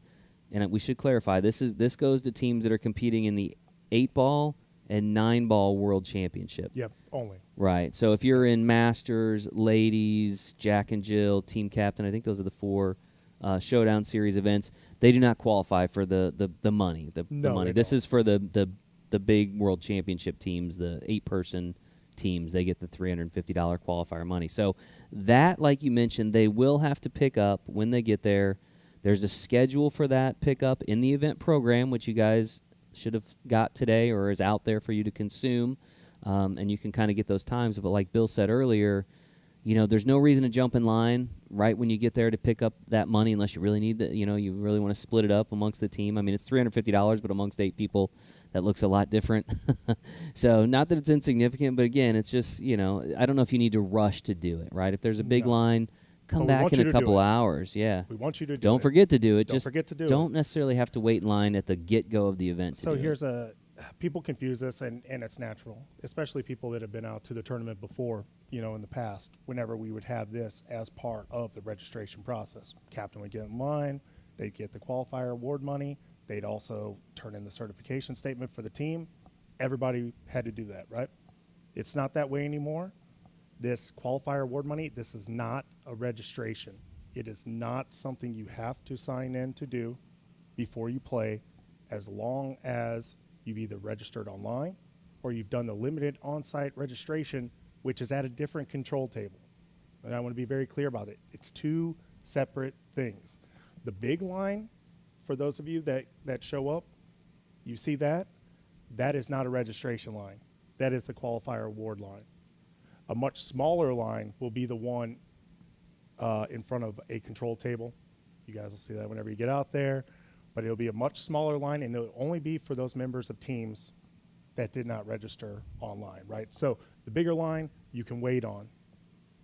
and we should clarify, this goes to teams that are competing in the 8-ball and 9-ball World Championship. Yeah, only. Right. So if you're in Masters, Ladies, Jack and Jill, Team Captain, I think those are the 4 Showdown Series events. They do not qualify for the money. The money. This is for the big World Championship teams, the 8-person teams. They get the $350 qualifier money. So that, like you mentioned, they will have to pick up when they get there. There's a schedule for that pickup in the event program, which you guys should have got today or is out there for you to consume, and you can kind of get those times. But like Bill said earlier, there's no reason to jump in line right when you get there to pick up that money unless you really need you really want to split it up amongst the team. I mean, it's $350, but amongst 8 people, that looks a lot different. So not that it's insignificant, but again, it's just, I don't know if you need to rush to do it, right? If there's a big line, come back in a couple hours. Yeah. We want you to do it. Don't forget to do it. Don't forget to do it. Don't necessarily have to wait in line at the get-go of the event. So people confuse this, and it's natural, especially people that have been out to the tournament before, in the past, whenever we would have this as part of the registration process. Captain would get in line, they'd get the qualifier award money, they'd also turn in the certification statement for the team. Everybody had to do that, right? It's not that way anymore. This qualifier award money, this is not a registration. It is not something you have to sign in to do before you play, as long as you've either registered online or you've done the limited on-site registration, which is at a different control table. And I want to be very clear about it. It's 2 separate things. The big line, for those of you that show up, you see that is not a registration line. That is the qualifier award line. A much smaller line will be the one in front of a control table. You guys will see that whenever you get out there. But it'll be a much smaller line, and it'll only be for those members of teams that did not register online, right? So the bigger line, you can wait on.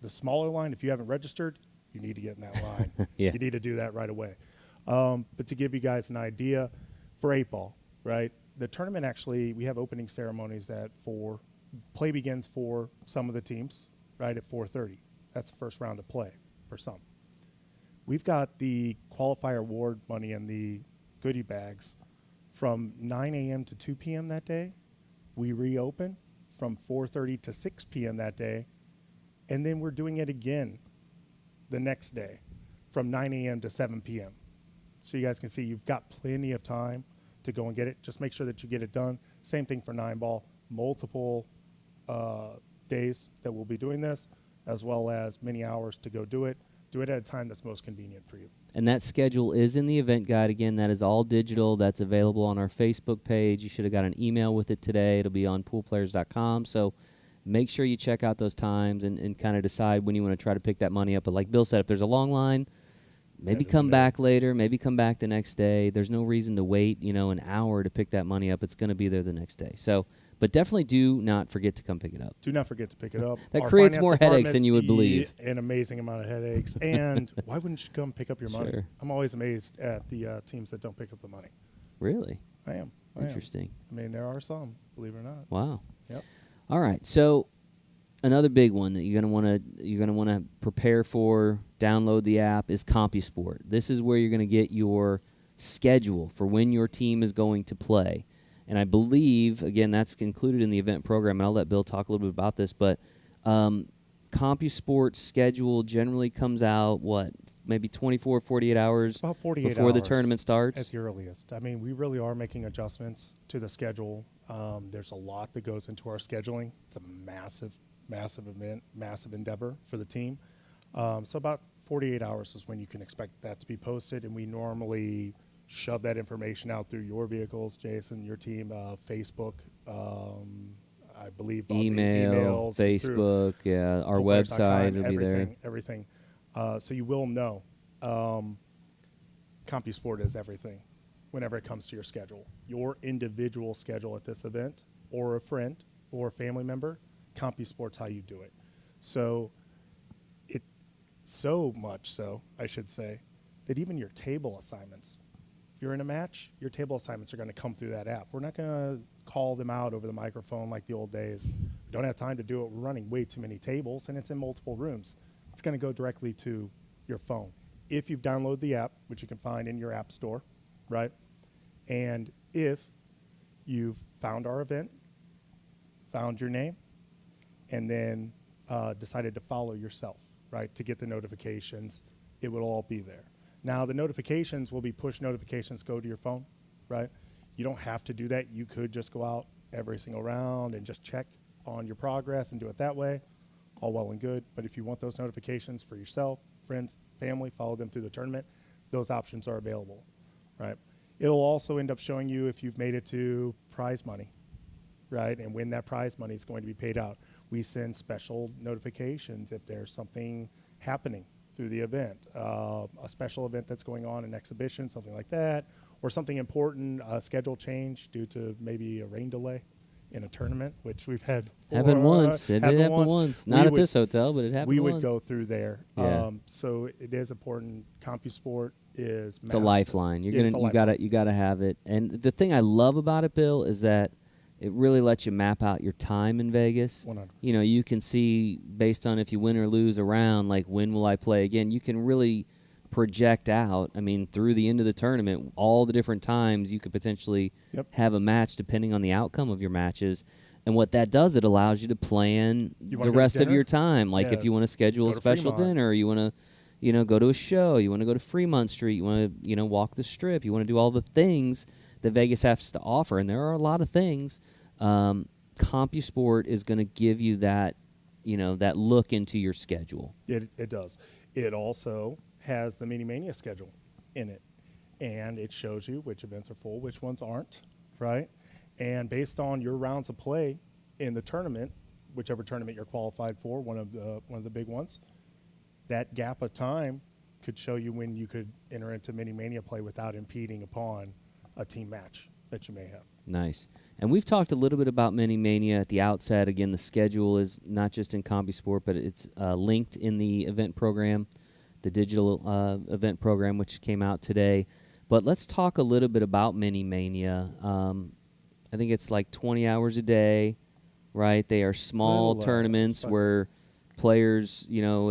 The smaller line, if you haven't registered, you need to get in that line. Yeah. You need to do that right away. But to give you guys an idea, for 8-ball, right, the tournament actually, we have opening ceremonies at 4. Play begins for some of the teams, right, at 4:30. That's the first round of play for some. We've got the qualifier award money and the goodie bags from 9 a.m. to 2 p.m. that day. We reopen from 4:30 to 6 p.m. that day, and then we're doing it again the next day from 9 a.m. to 7 p.m. So you guys can see you've got plenty of time to go and get it. Just make sure that you get it done. Same thing for 9-ball, multiple days that we'll be doing this, as well as many hours to go do it. Do it at a time that's most convenient for you. And that schedule is in the event guide. Again, that is all digital. That's available on our Facebook page. You should have got an email with it today. It'll be on poolplayers.com. So make sure you check out those times and kind of decide when you want to try to pick that money up. But like Bill said, if there's a long line, maybe come back later, maybe come back the next day. There's no reason to wait, an hour to pick that money up. It's going to be there the next day. So, but definitely do not forget to come pick it up. Do not forget to pick it up. That creates more headaches than you would believe. An amazing amount of headaches. And why wouldn't you come pick up your money? Sure. I'm always amazed at the teams that don't pick up the money. Really? I am. Interesting. I mean, there are some, believe it or not. Wow. Yep. All right. So another big one that you're gonna want to prepare for, download the app, is CompuSport. This is where you're going to get your schedule for when your team is going to play. And I believe, again, that's included in the event program, and I'll let Bill talk a little bit about this, but CompuSport's schedule generally comes out, maybe 24, 48 hours about 48 before hours the tournament starts? At the earliest. I mean, we really are making adjustments to the schedule. There's a lot that goes into our scheduling. It's a massive event, massive endeavor for the team. So about 48 hours is when you can expect that to be posted, and we normally shove that information out through your vehicles, Jason, your team, Facebook, I believe email, Facebook, our website will be there. Everything. So you will know. CompuSport is everything whenever it comes to your schedule. Your individual schedule at this event, or a friend or a family member, CompuSport's how you do it. So so much so, I should say, that even your table assignments, if you're in a match, your table assignments are going to come through that app. We're not going to call them out over the microphone like the old days. We don't have time to do it. We're running way too many tables, and it's in multiple rooms. It's going to go directly to your phone. If you've downloaded the app, which you can find in your app store, right? And if you've found our event, found your name, and then decided to follow yourself, right, to get the notifications, it will all be there. Now, the notifications will be push notifications go to your phone, right? You don't have to do that. You could just go out every single round and just check on your progress and do it that way. All well and good. But if you want those notifications for yourself, friends, family, follow them through the tournament, those options are available, right? It'll also end up showing you if you've made it to prize money, right? And when that prize money is going to be paid out. We send special notifications if there's something happening through the event, a special event that's going on, an exhibition, something like that, or something important, a schedule change due to maybe a rain delay in a tournament, which we've had before. Happened once. It did happen once. Not at this hotel, but it happened once. We would go through there. Yeah. So it is important. CompuSport is massive. It's a lifeline. You gotta have it. And the thing I love about it, Bill, is that it really lets you map out your time in Vegas. 100%. You can see based on if you win or lose a round, like when will I play again. You can really project out, through the end of the tournament, all the different times you could potentially have a match depending on the outcome of your matches. And what that does, it allows you to plan the rest of your time. Like if you want to schedule a special dinner, you want to go to a show, you want to go to Fremont Street, you want to walk the Strip, you want to do all the things that Vegas has to offer, and there are a lot of things. CompuSport is going to give you that, that look into your schedule. It does. It also has the Mini Mania schedule in it, and it shows you which events are full, which ones aren't, right? And based on your rounds of play in the tournament, whichever tournament you're qualified for, one of the big ones, that gap of time could show you when you could enter into Mini Mania play without impeding upon a team match that you may have. Nice. And we've talked a little bit about Mini Mania at the outset. Again, the schedule is not just in CompuSport, but it's linked in the event program, the digital event program, which came out today. But let's talk a little bit about Mini Mania. I think it's like 20 hours a day, right? They are small tournaments where players,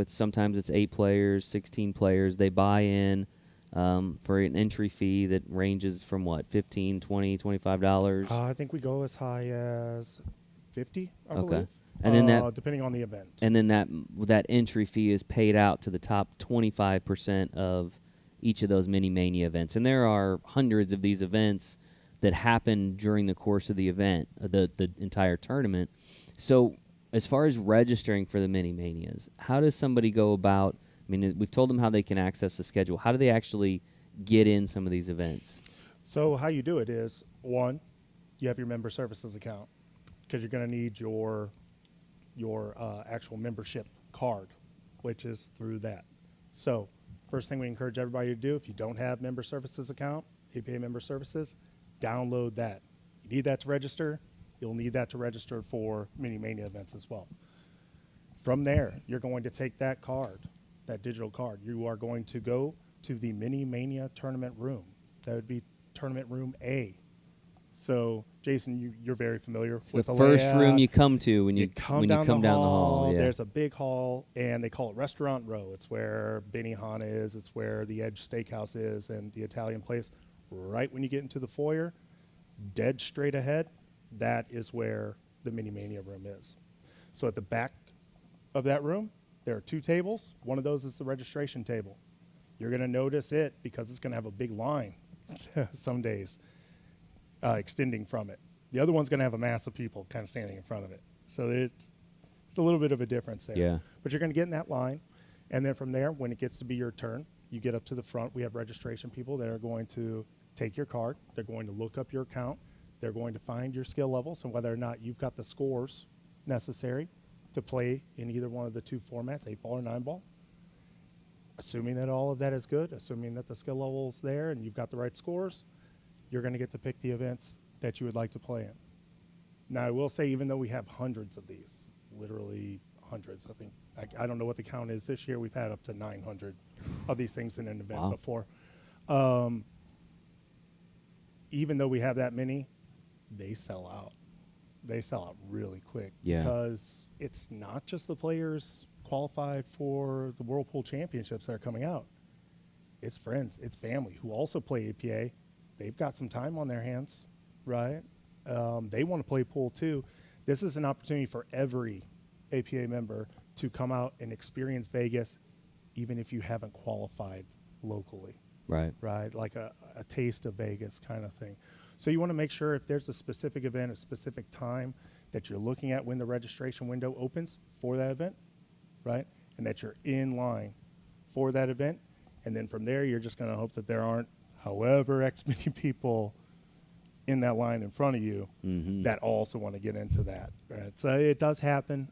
sometimes it's 8 players, 16 players. They buy in for an entry fee that ranges from $15, $20, $25? I think we go as high as $50, I believe. And then depending on the event. And then that entry fee is paid out to the top 25% of each of those Mini Mania events. And there are hundreds of these events that happen during the course of the event, the entire tournament. So as far as registering for the Mini Manias, how does somebody go about? We've told them how they can access the schedule. How do they actually get in some of these events? So how you do it is, one, you have your member services account because you're going to need your your actual membership card, which is through that. So first thing we encourage everybody to do, if you don't have member services account, APA member services, download that. You need that to register. You'll need that to register for Mini Mania events as well. From there, you're going to take that card, that digital card. You are going to go to the Mini Mania tournament room. That would be tournament room A. So, Jason, you're very familiar with the first layout. room you come to when you come down the hall. Yeah. There's a big hall, and they call it Restaurant Row. It's where Benihana is. It's where the Edge Steakhouse is and the Italian place. Right when you get into the foyer, dead straight ahead, that is where the Mini Mania room is. So at the back of that room, there are 2 tables. One of those is the registration table. You're going to notice it because it's going to have a big line some days extending from it. The other one's going to have a mass of people kind of standing in front of it. So it's a little bit of a difference there. Yeah. But you're going to get in that line. And then from there, when it gets to be your turn, you get up to the front. We have registration people that are going to take your card. They're going to look up your account. They're going to find your skill levels and whether or not you've got the scores necessary to play in either one of the 2 formats, 8-ball or 9-ball. Assuming that all of that is good, assuming that the skill level is there and you've got the right scores, you're going to get to pick the events that you would like to play in. Now, I will say, even though we have hundreds of these, literally hundreds, I think, I don't know what the count is this year, we've had up to 900 of these things in an event before. Even though we have that many, they sell out. They sell out really quick because it's not just the players qualified for the Whirlpool Championships that are coming out. It's friends, it's family who also play APA. They've got some time on their hands, right? They want to play pool too. This is an opportunity for every APA member to come out and experience Vegas, even if you haven't qualified locally. Right. Like a taste of Vegas kind of thing. So you want to make sure if there's a specific event, a specific time that you're looking at when the registration window opens for that event, right? And that you're in line for that event. And then from there, you're just going to hope that there aren't however X many people in that line in front of you that also want to get into that. Right? So it does happen.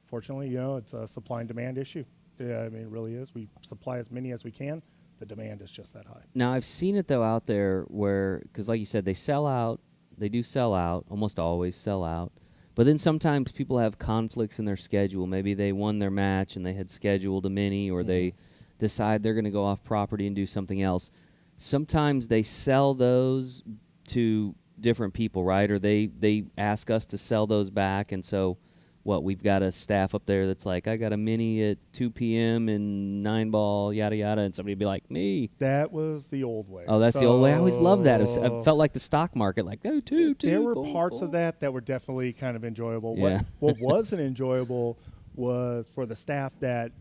Fortunately, it's a supply and demand issue. Yeah, I mean, it really is. We supply as many as we can. The demand is just that high. Now, I've seen it, though, out there where, because like you said, they sell out. They do sell out, almost always sell out. But then sometimes people have conflicts in their schedule. Maybe they won their match and they had scheduled a mini, or they decide they're going to go off property and do something else. Sometimes they sell those to different people, right? Or they ask us to sell those back, and so we've got a staff up there that's like, I got a mini at 2 p.m. and 9-ball, yada, yada, and somebody would be like, me. That was the old way. Oh, that's the old way? I always loved that. I felt like the stock market, like, oh, two. There were parts of that were definitely kind of enjoyable. Yeah. What wasn't enjoyable was for the staff that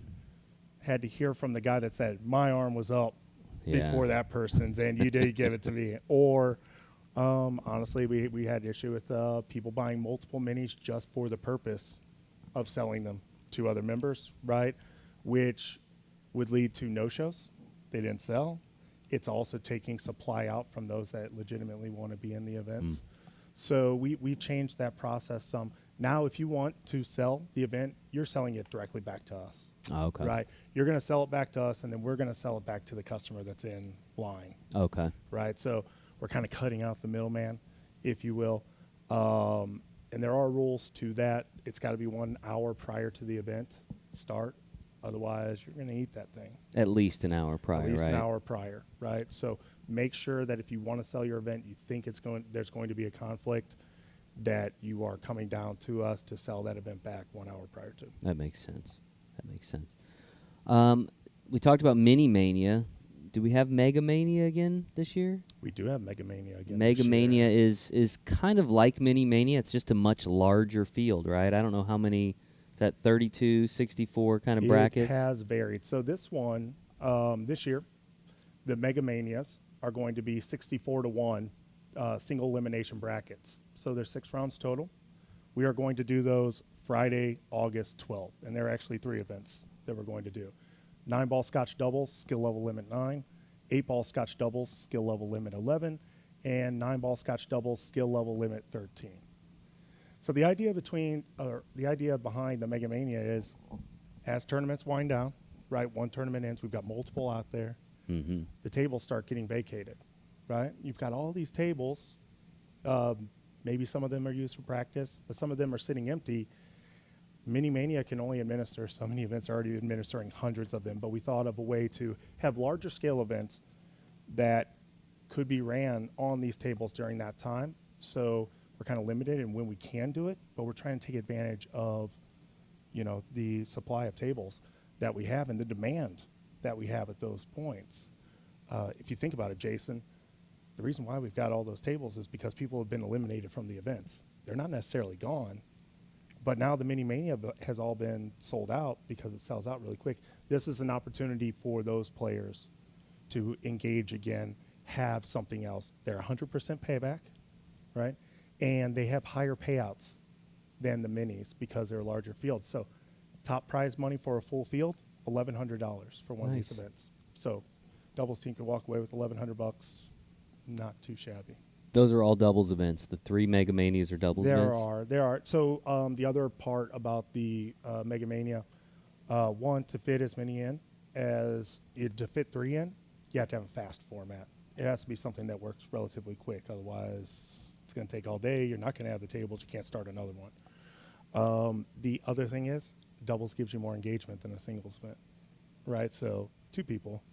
had to hear from the guy that said, my arm was up before that person's, and you did give it to me. Or, honestly, we had an issue with people buying multiple minis just for the purpose of selling them to other members, right? Which would lead to no-shows. They didn't sell. It's also taking supply out from those that legitimately want to be in the events. So we've changed that process some. Now, if you want to sell the event, you're selling it directly back to us. Oh, okay. Right? You're going to sell it back to us, and then we're going to sell it back to the customer that's in line. Okay. Right? So we're kind of cutting out the middleman, if you will. And there are rules to that. It's got to be 1 hour prior to the event start. Otherwise, you're going to eat that thing. At least an hour prior, right? At least an hour prior, right? So make sure that if you want to sell your event, you think there's going to be a conflict, that you are coming down to us to sell that event back 1 hour prior to. That makes sense. We talked about Mini Mania. Do we have Mega Mania again this year? We do have Mega Mania again. Mega Mania is kind of like Mini Mania. It's just a much larger field, right? I don't know how many. Is that 32, 64 kind of brackets? It has varied. So this one, this year, the Mega Manias are going to be 64-1 single elimination brackets. So there's 6 rounds total. We are going to do those Friday, August 12th. And there are actually 3 events that we're going to do. 9-ball Scotch doubles, skill level limit 9. 8-ball Scotch doubles, skill level limit 11. And 9-ball Scotch doubles, skill level limit 13. So the idea behind the Mega Mania is, as tournaments wind down, right? One tournament ends, we've got multiple out there. Mm-hmm. The tables start getting vacated, right? You've got all these tables. Maybe some of them are used for practice, but some of them are sitting empty. Mini Mania can only administer so many events, are already administering hundreds of them, but we thought of a way to have larger scale events that could be ran on these tables during that time. So we're kind of limited in when we can do it, but we're trying to take advantage of, the supply of tables that we have and the demand that we have at those points. If you think about it, Jason, the reason why we've got all those tables is because people have been eliminated from the events. They're not necessarily gone, but now the Mini Mania has all been sold out because it sells out really quick. This is an opportunity for those players to engage again, have something else. They're 100% payback, right? And they have higher payouts than the minis because they're larger fields. So top prize money for a full field, $1,100 for one of these events. So doubles team can walk away with $1,100. Not too shabby. Those are all doubles events. The 3 Mega Manias are doubles events? There are. So the other part about the Mega Mania, one, to fit as many in to fit 3 in, you have to have a fast format. It has to be something that works relatively quick. Otherwise, it's going to take all day. You're not going to have the tables. You can't start another one. The other thing is doubles gives you more engagement than a singles event, right? So 2 people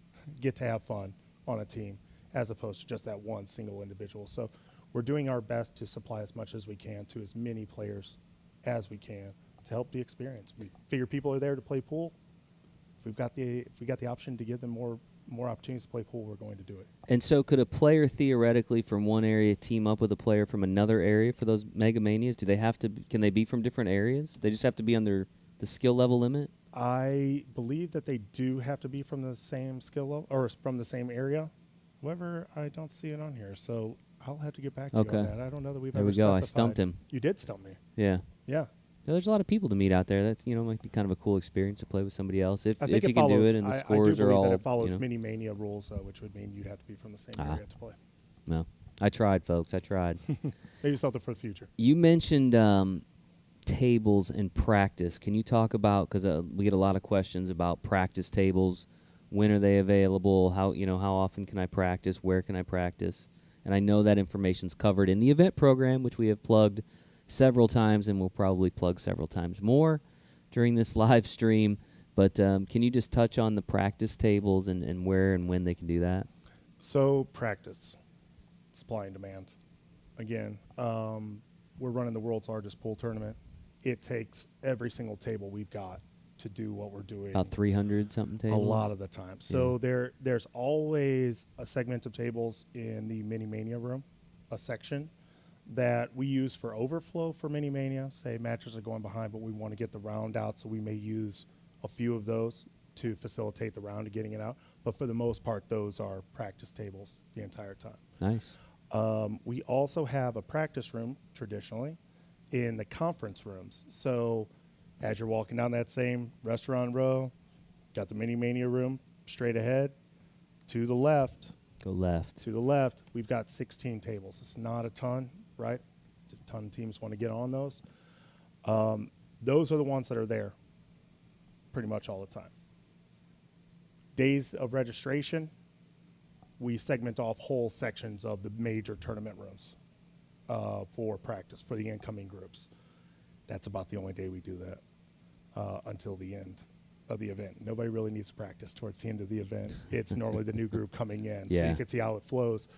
get to have fun on a team as opposed to just that one single individual. So we're doing our best to supply as much as we can to as many players as we can to help the experience. We figure people are there to play pool. If we've got the option to give them more opportunities to play pool, we're going to do it. And so could a player theoretically from one area team up with a player from another area for those Mega Manias? Can they be from different areas? They just have to be under the skill level limit? I believe that they do have to be from the same skill level or from the same area. However, I don't see it on here, so I'll have to get back to you on that. I don't know that we've ever specified. I stumped him. You did stump me. Yeah. Yeah. There's a lot of people to meet out there. That's might be kind of a cool experience to play with somebody else if I think you can do it and the scores are all. I do believe that it follows Mini Mania rules, which would mean you'd have to be from the same area to play. No, I tried, folks. I tried. Maybe something for the future. You mentioned tables and practice. Can you talk about, because we get a lot of questions about practice tables. When are they available? How often can I practice? Where can I practice? And I know that information's covered in the event program, which we have plugged several times and we'll probably plug several times more during this live stream. But can you just touch on the practice tables and where and when they can do that? So practice, supply and demand. Again, we're running the world's largest pool tournament. It takes every single table we've got to do what we're doing. About 300 something tables? A lot of the time. So there's always a segment of tables in the Mini Mania room, a section that we use for overflow for Mini Mania. Say matches are going behind, but we want to get the round out, so we may use a few of those to facilitate the round of getting it out. But for the most part, those are practice tables the entire time. Nice. We also have a practice room, traditionally, in the conference rooms. So as you're walking down that same restaurant row, got the Mini Mania room straight ahead. To the left. Go left. To the left, we've got 16 tables. It's not a ton, right? A ton of teams want to get on those. Those are the ones that are there pretty much all the time. Days of registration, we segment off whole sections of the major tournament rooms for practice for the incoming groups. That's about the only day we do that until the end of the event. Nobody really needs to practice towards the end of the event. It's normally the new group coming in, so you can see how it flows.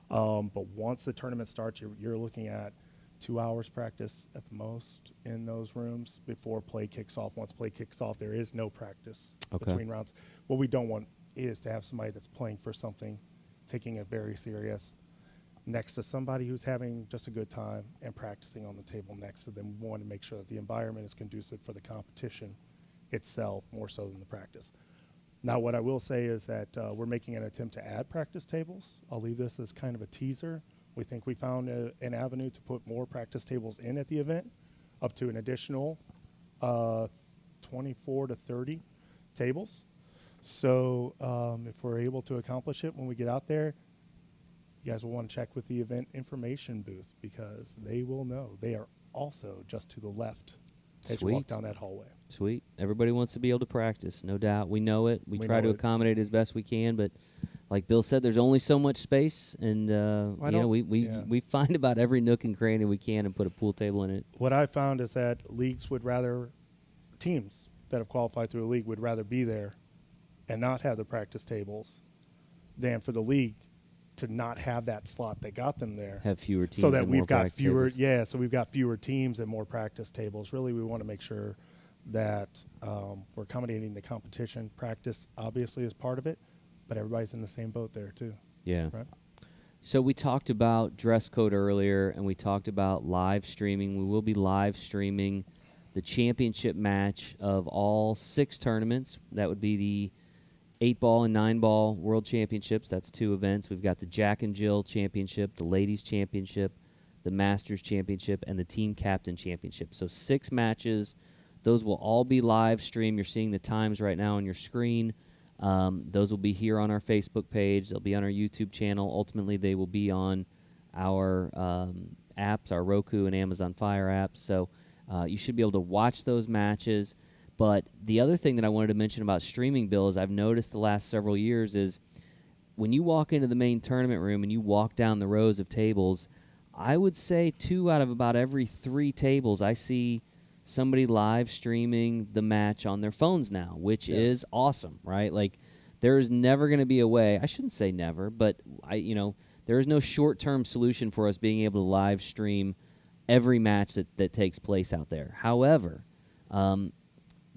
But once the tournament starts, you're looking at 2 hours practice at the most in those rooms before play kicks off. Once play kicks off, there is no practice between rounds. What we don't want is to have somebody that's playing for something, taking it very serious, next to somebody who's having just a good time and practicing on the table next to them. We want to make sure that the environment is conducive for the competition itself more so than the practice. Now, what I will say is that we're making an attempt to add practice tables. I'll leave this as kind of a teaser. We think we found an avenue to put more practice tables in at the event, up to an additional 24 to 30 tables. So if we're able to accomplish it when we get out there, you guys will want to check with the event information booth because they will know. They are also just to the left as you Sweet. walk down that hallway. Sweet. Everybody wants to be able to practice, no doubt. We know it. We try to accommodate as best we can, but like Bill said, there's only so much space, and we find about every nook and cranny we can and put a pool table in it. What I found is that teams that have qualified through a league would rather be there and not have the practice tables than for the league to not have that slot that got them there. Have fewer teams, so that and we've more got fewer. tables. Yeah, so we've got fewer teams and more practice tables. Really, we want to make sure that we're accommodating the competition. Practice obviously is part of it, but everybody's in the same boat there too. Yeah. Right? So we talked about dress code earlier, and we talked about live streaming. We will be live streaming the championship match of all 6 tournaments. That would be the 8-ball and 9-ball World Championships. That's 2 events. We've got the Jack and Jill Championship, the Ladies Championship, the Masters Championship, and the Team Captain Championship. So 6 matches. Those will all be live streamed. You're seeing the times right now on your screen. Those will be here on our Facebook page. They'll be on our YouTube channel. Ultimately, they will be on our apps, our Roku and Amazon Fire apps. So you should be able to watch those matches. But the other thing that I wanted to mention about streaming, Bill, is I've noticed the last several years is when you walk into the main tournament room and you walk down the rows of tables, I would say 2 out of about every 3 tables I see somebody live streaming the match on their phones now, which is awesome, right? Like, there is never going to be a way. I shouldn't say never, but there is no short-term solution for us being able to live stream every match that takes place out there. However,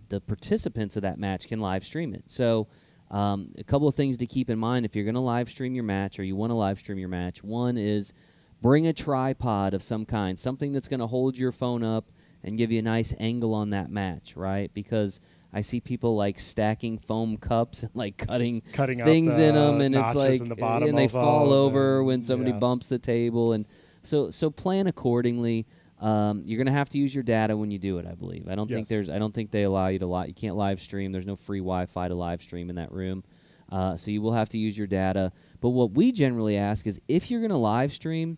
the participants of that match can live stream it. So a couple of things to keep in mind if you're going to live stream your match or you want to live stream your match. One is bring a tripod of some kind, something that's going to hold your phone up and give you a nice angle on that match, right? Because I see people like stacking foam cups and like cutting things in them, and it's like and they fall over when somebody bumps the table, and so plan accordingly. You're gonna have to use your data when you do it, I believe. I don't think they allow you to you can't live stream. There's no free Wi-Fi to live stream in that room, so you will have to use your data. But what we generally ask is if you're gonna live stream,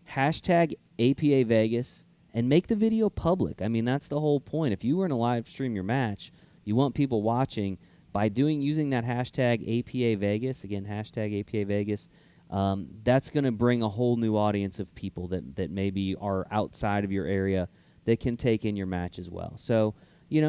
hashtag APA Vegas and make the video public. I mean, that's the whole point. If you were to live stream your match, you want people watching by using that hashtag APA Vegas, again, hashtag APA Vegas. That's going to bring a whole new audience of people that maybe are outside of your area that can take in your match as well. So, we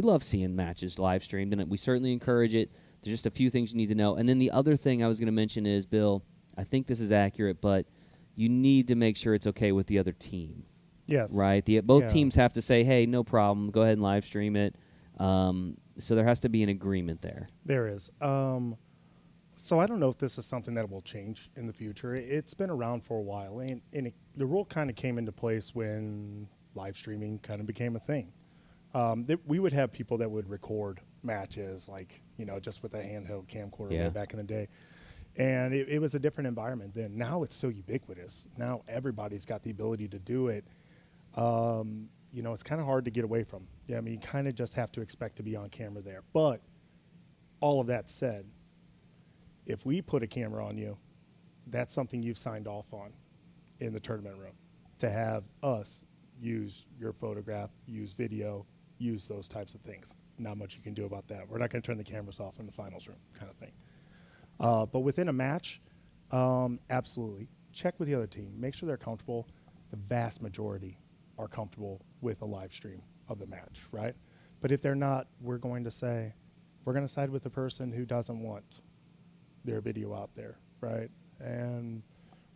love seeing matches live streamed, and we certainly encourage it. There's just a few things you need to know. And then the other thing I was going to mention is, Bill, I think this is accurate, but you need to make sure it's okay with the other team. Yes. Right? Both teams have to say, hey, no problem, go ahead and live stream it. So there has to be an agreement there. There is. So I don't know if this is something that will change in the future. It's been around for a while, and the rule kind of came into place when live streaming kind of became a thing. We would have people that would record matches, like, just with a handheld camcorder way back in the day. And it was a different environment then. Now it's so ubiquitous. Now everybody's got the ability to do it. It's kind of hard to get away from. Yeah, I mean, you kind of just have to expect to be on camera there. But all of that said, if we put a camera on you, that's something you've signed off on in the tournament room, to have us use your photograph, use video, use those types of things. Not much you can do about that. We're not going to turn the cameras off in the finals room kind of thing. But within a match, absolutely. Check with the other team. Make sure they're comfortable. The vast majority are comfortable with a live stream of the match, right? But if they're not, we're going to side with the person who doesn't want their video out there, right? And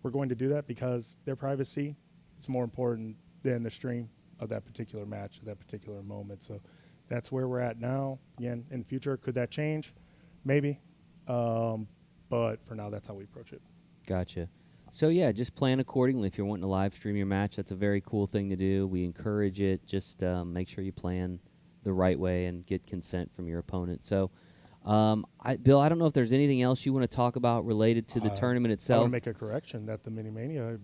we're going to do that because their privacy is more important than the stream of that particular match, at that particular moment. So that's where we're at now. Again, in the future, could that change? Maybe. But for now, that's how we approach it. Gotcha. So, yeah, just plan accordingly. If you're wanting to live stream your match, that's a very cool thing to do. We encourage it. Just make sure you plan the right way and get consent from your opponent. So, Bill, I don't know if there's anything else you want to talk about related to the tournament itself. I want to make a correction that the Mini Mania,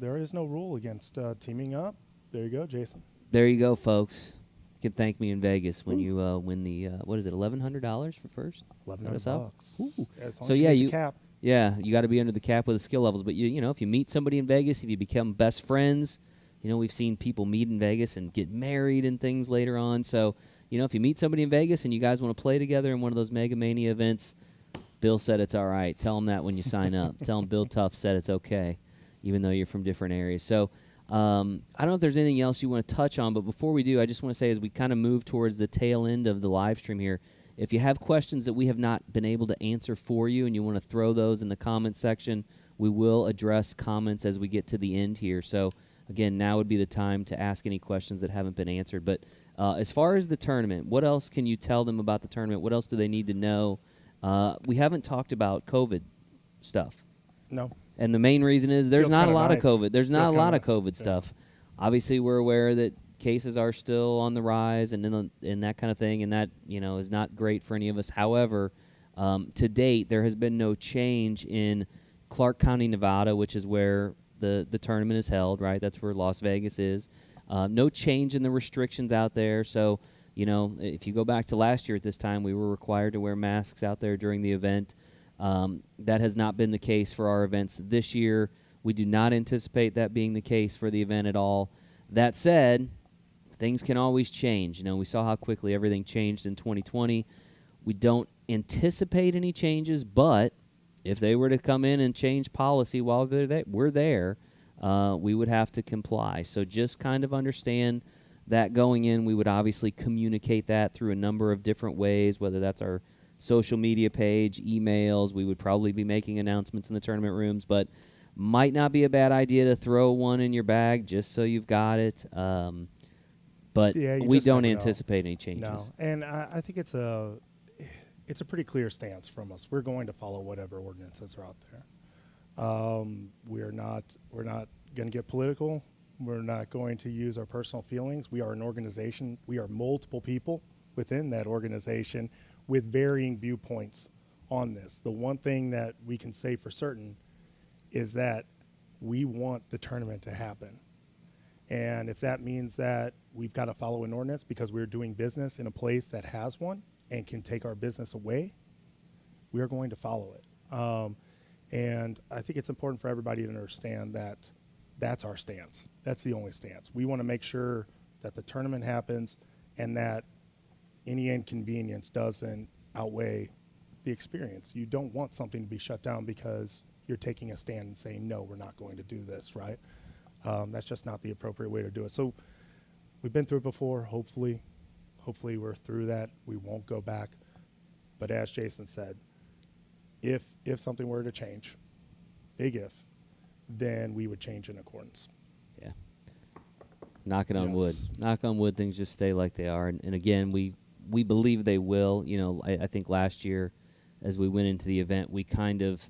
there is no rule against teaming up. There you go, Jason. There you go, folks. You can thank me in Vegas when you win the, what is it, $1,100 for first? $1,100. Ooh. As long So, as yeah, you cap. Yeah, you got to be under the cap with the skill levels. But you know, if you meet somebody in Vegas, if you become best friends, you know, we've seen people meet in Vegas and get married and things later on. So, you know, if you meet somebody in Vegas and you guys want to play together in one of those Mega Mania events, Bill said it's all right. Tell them that when you sign up. Tell them Bill Tuff said it's okay, even though you're from different areas. So I don't know if there's anything else you want to touch on, but before we do, I just want to say as we kind of move towards the tail end of the live stream here, if you have questions that we have not been able to answer for you and you want to throw those in the comments section, we will address comments as we get to the end here. So, again, now would be the time to ask any questions that haven't been answered. But as far as the tournament, what else can you tell them about the tournament? What else do they need to know? We haven't talked about COVID stuff. No. And the main reason is there's not a lot of COVID. There's not a lot of COVID yeah. stuff. Obviously, we're aware that cases are still on the rise and that kind of thing, and that, you know, is not great for any of us. However, to date, there has been no change in Clark County, Nevada, which is where the tournament is held, right? That's where Las Vegas is. No change in the restrictions out there. So, you know, if you go back to last year at this time, we were required to wear masks out there during the event. That has not been the case for our events this year. We do not anticipate that being the case for the event at all. That said, things can always change. You know, we saw how quickly everything changed in 2020. We don't anticipate any changes, but if they were to come in and change policy while we're there, we would have to comply. So just kind of understand that going in. We would obviously communicate that through a number of different ways, whether that's our social media page, emails. We would probably be making announcements in the tournament rooms, but might not be a bad idea to throw one in your bag just so you've got it. But yeah, we don't anticipate any changes. No, and I think it's a pretty clear stance from us. We're going to follow whatever ordinances are out there. We're not going to get political. We're not going to use our personal feelings. We are an organization. We are multiple people within that organization with varying viewpoints on this. The one thing that we can say for certain is that we want the tournament to happen. And if that means that we've got to follow an ordinance because we're doing business in a place that has one and can take our business away, we are going to follow it. And I think it's important for everybody to understand that that's our stance. That's the only stance. We want to make sure that the tournament happens and that any inconvenience doesn't outweigh the experience. You don't want something to be shut down because you're taking a stand and saying, no, we're not going to do this, right? That's just not the appropriate way to do it. So we've been through it before. Hopefully we're through that. We won't go back. But as Jason said, if something were to change, big if, then we would change in accordance. Yeah. Knocking on wood. Knock on wood, things just stay like they are. And again, we believe they will. You know, I think last year as we went into the event, we kind of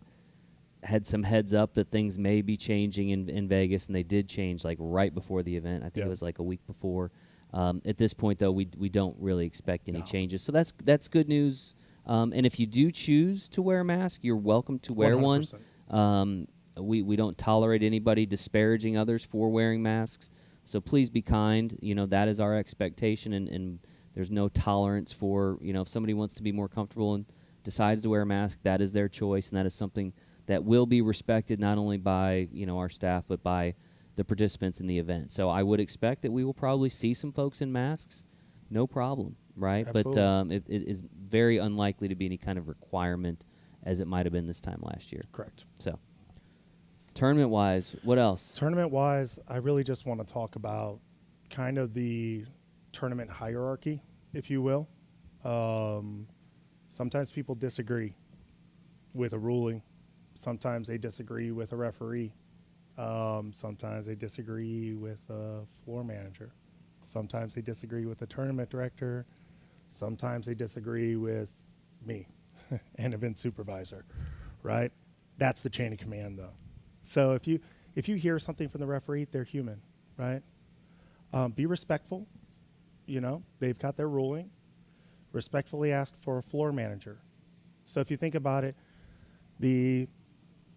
had some heads up that things may be changing in Vegas, and they did change like right before the event. I think it was like a week before. At this point, though, we don't really expect any changes. So that's good news. And if you do choose to wear a mask, you're welcome to wear 100%. one. We don't tolerate anybody disparaging others for wearing masks. So please be kind. You know, that is our expectation, and there's no tolerance for, you know, if somebody wants to be more comfortable and decides to wear a mask, that is their choice, and that is something that will be respected not only by, you know, our staff, but by the participants in the event. So I would expect that we will probably see some folks in masks, no problem, right? Absolutely. But it is very unlikely to be any kind of requirement as it might have been this time last year. Correct. So tournament-wise, what else? Tournament-wise, I really just want to talk about kind of the tournament hierarchy, if you will. Sometimes people disagree with a ruling. Sometimes they disagree with a referee. Sometimes they disagree with a floor manager. Sometimes they disagree with the tournament director. Sometimes they disagree with me, an event supervisor, right? That's the chain of command, though. So if you hear something from the referee, they're human, right? Be respectful. You know, they've got their ruling. Respectfully ask for a floor manager. So if you think about it, the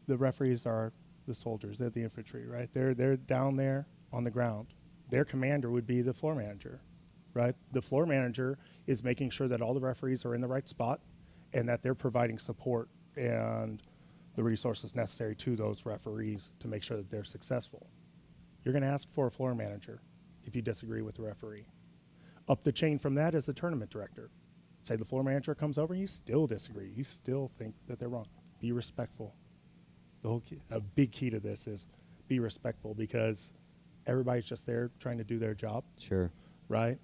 referees are the soldiers. They're the infantry, right? They're down there on the ground. Their commander would be the floor manager, right? The floor manager is making sure that all the referees are in the right spot and that they're providing support and the resources necessary to those referees to make sure that they're successful. You're going to ask for a floor manager if you disagree with the referee. Up the chain from that is the tournament director. Say the floor manager comes over and you still disagree. You still think that they're wrong. Be respectful. A big key to this is be respectful, because everybody's just there trying to do their job. Sure. Right?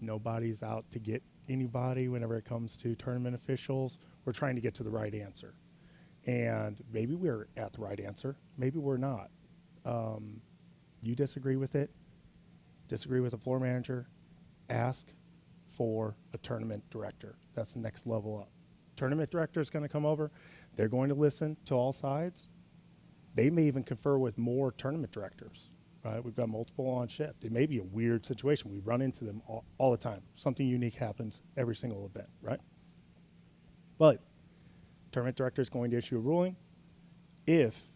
Nobody's out to get anybody whenever it comes to tournament officials. We're trying to get to the right answer. And maybe we're at the right answer. Maybe we're not. You disagree with it, disagree with the floor manager, ask for a tournament director. That's the next level up. Tournament director is going to come over. They're going to listen to all sides. They may even confer with more tournament directors, right? We've got multiple on shift. It may be a weird situation. We run into them all the time. Something unique happens every single event, right? But tournament director is going to issue a ruling. If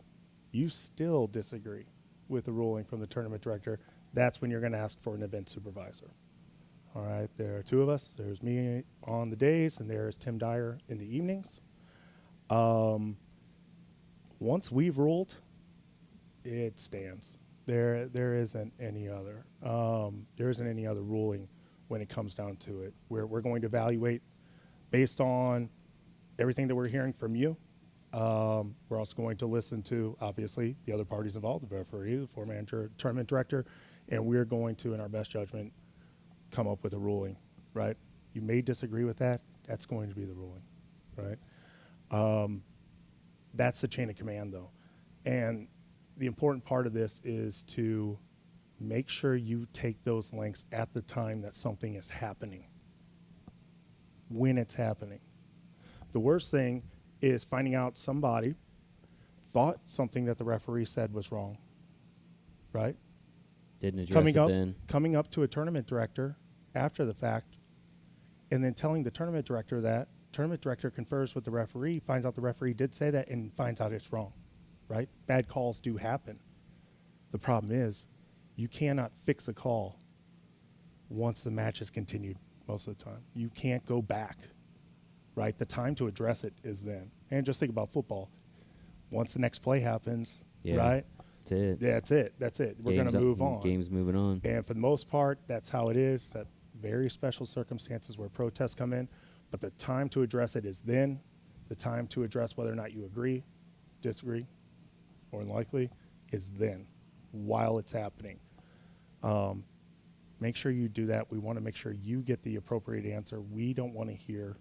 you still disagree with the ruling from the tournament director, that's when you're going to ask for an event supervisor. All right, there are two of us. There's me on the days, and there's Tim Dyer in the evenings. Once we've ruled, it stands. There isn't any other. There isn't any other ruling when it comes down to it. We're going to evaluate based on everything that we're hearing from you. We're also going to listen to, obviously, the other parties involved, the referee, the floor manager, tournament director, and we're going to, in our best judgment, come up with a ruling, right? You may disagree with that. That's going to be the ruling, right? That's the chain of command, though. And the important part of this is to make sure you take those lengths at the time that something is happening, when it's happening. The worst thing is finding out somebody thought something that the referee said was wrong, right? Didn't address it then. Coming up to a tournament director after the fact, and then telling the tournament director that. Tournament director confers with the referee, finds out the referee did say that, and finds out it's wrong, right? Bad calls do happen. The problem is you cannot fix a call once the match has continued most of the time. You can't go back, right? The time to address it is then. And just think about football. Once the next play happens, right? That's it. That's it. We're going to move on. Game's moving on. And for the most part, that's how it is. That very special circumstances where protests come in. But the time to address it is then. The time to address whether or not you agree, disagree, more than likely, is then, while it's happening. Make sure you do that. We want to make sure you get the appropriate answer. We don't want to hear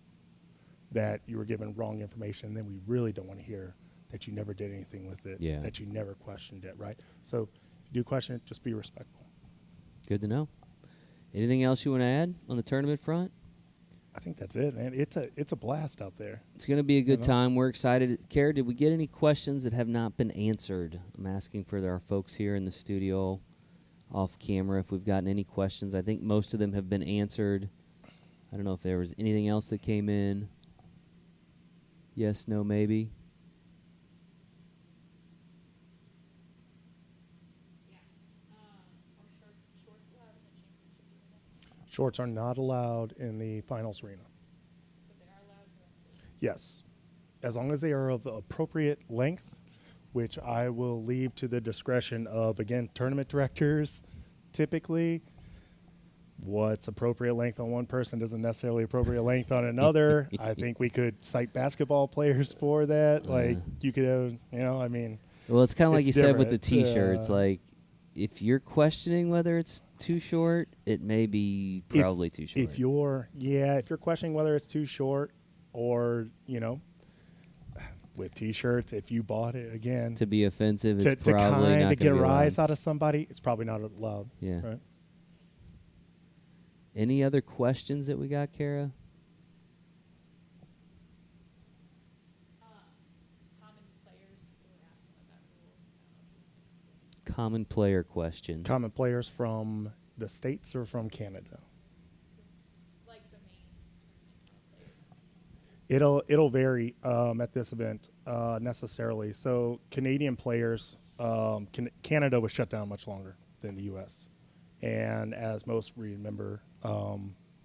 that you were given wrong information. And then we really don't want to hear that you never did anything with it, that you never questioned it, right? So if you do question it, just be respectful. Good to know. Anything else you want to add on the tournament front? I think that's it, man. It's a blast out there. It's going to be a good time. We're excited. Kara, did we get any questions that have not been answered? I'm asking for our folks here in the studio off camera if we've gotten any questions. I think most of them have been answered. I don't know if there was anything else that came in. Yes, no, maybe. Shorts are not allowed in the finals arena. But they are allowed here. Yes, as long as they are of appropriate length, which I will leave to the discretion of, again, tournament directors. Typically, what's appropriate length on one person isn't necessarily appropriate length on another. I think we could cite basketball players for that. Like, you could have, I mean. Well, it's kind of like you said with the different. T-shirts. Like, if you're questioning whether it's too short, it may be probably too short. If you're questioning whether it's too short, or with T-shirts, if you bought it again to be offensive, it's to probably kind not of get a allowed. rise out of somebody, it's probably not allowed. Yeah. Right? Any other questions that we got, Kara? Common players, people were asking about that rule. I don't know if you can explain. Common player question. Common players from the States or from Canada? Like the main tournament players. It'll vary at this event necessarily. So Canadian players, Canada was shut down much longer than the U.S. And as most remember,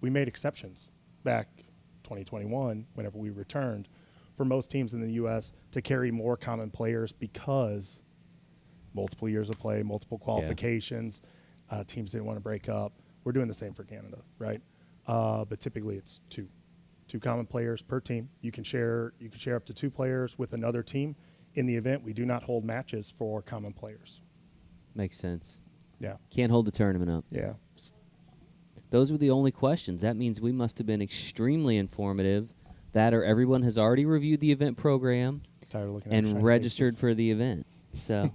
we made exceptions back 2021 whenever we returned for most teams in the U.S. to carry more common players because multiple years of play, multiple qualifications, teams didn't want to break up. We're doing the same for Canada, right? But typically it's two common players per team. You can share up to 2 players with another team. In the event, we do not hold matches for common players. Makes sense. Yeah. Can't hold the tournament up. Yeah. Those were the only questions. That means we must have been extremely informative. That or everyone has already reviewed the event program Tired of looking at and registered for the event. So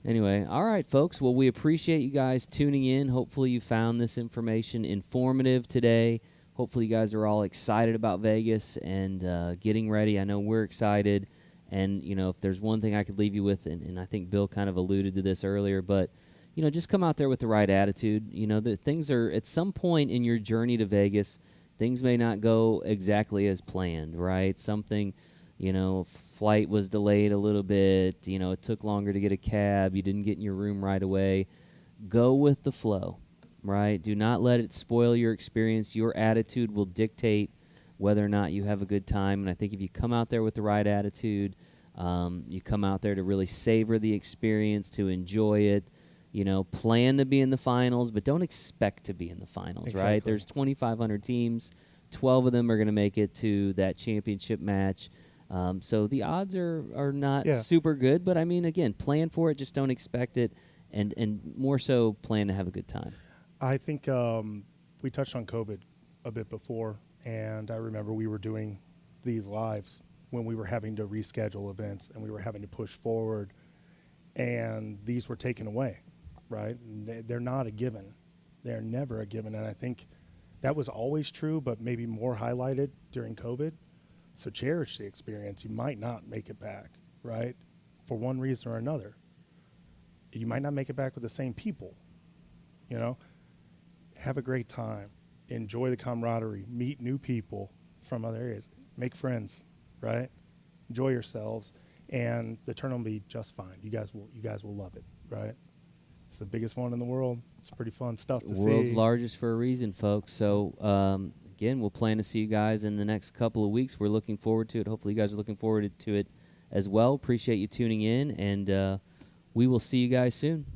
anyway, all right, folks. Well, we appreciate you guys tuning in. Hopefully you found this information informative today. Hopefully you guys are all excited about Vegas and getting ready. I know we're excited. And, you know, if there's one thing I could leave you with, and I think Bill kind of alluded to this earlier, but, you know, just come out there with the right attitude. You know, the things are, at some point in your journey to Vegas, things may not go exactly as planned, right? Something, you know, flight was delayed a little bit, you know, it took longer to get a cab, you didn't get in your room right away. Go with the flow, right? Do not let it spoil your experience. Your attitude will dictate whether or not you have a good time. And I think if you come out there with the right attitude, you come out there to really savor the experience, to enjoy it, you know, plan to be in the finals, but don't expect to be in the finals, exactly. Right? There's 2,500 teams. 12 of them are going to make it to that championship match. So the odds are not super good, but I mean, again, plan for it, just don't expect it, and more so plan to have a good time. I think we touched on COVID a bit before, and I remember we were doing these lives when we were having to reschedule events and we were having to push forward, and these were taken away, right? They're not a given. They're never a given, and I think that was always true, but maybe more highlighted during COVID. So cherish the experience. You might not make it back, right, for one reason or another. You might not make it back with the same people, you know. Have a great time. Enjoy the camaraderie. Meet new people from other areas. Make friends, right? Enjoy yourselves, and the tournament will be just fine. You guys will love it, right? It's the biggest one in the world. It's pretty fun stuff to see. World's largest for a reason, folks. So again, we'll plan to see you guys in the next couple of weeks. We're looking forward to it. Hopefully you guys are looking forward to it as well. Appreciate you tuning in, and we will see you guys soon.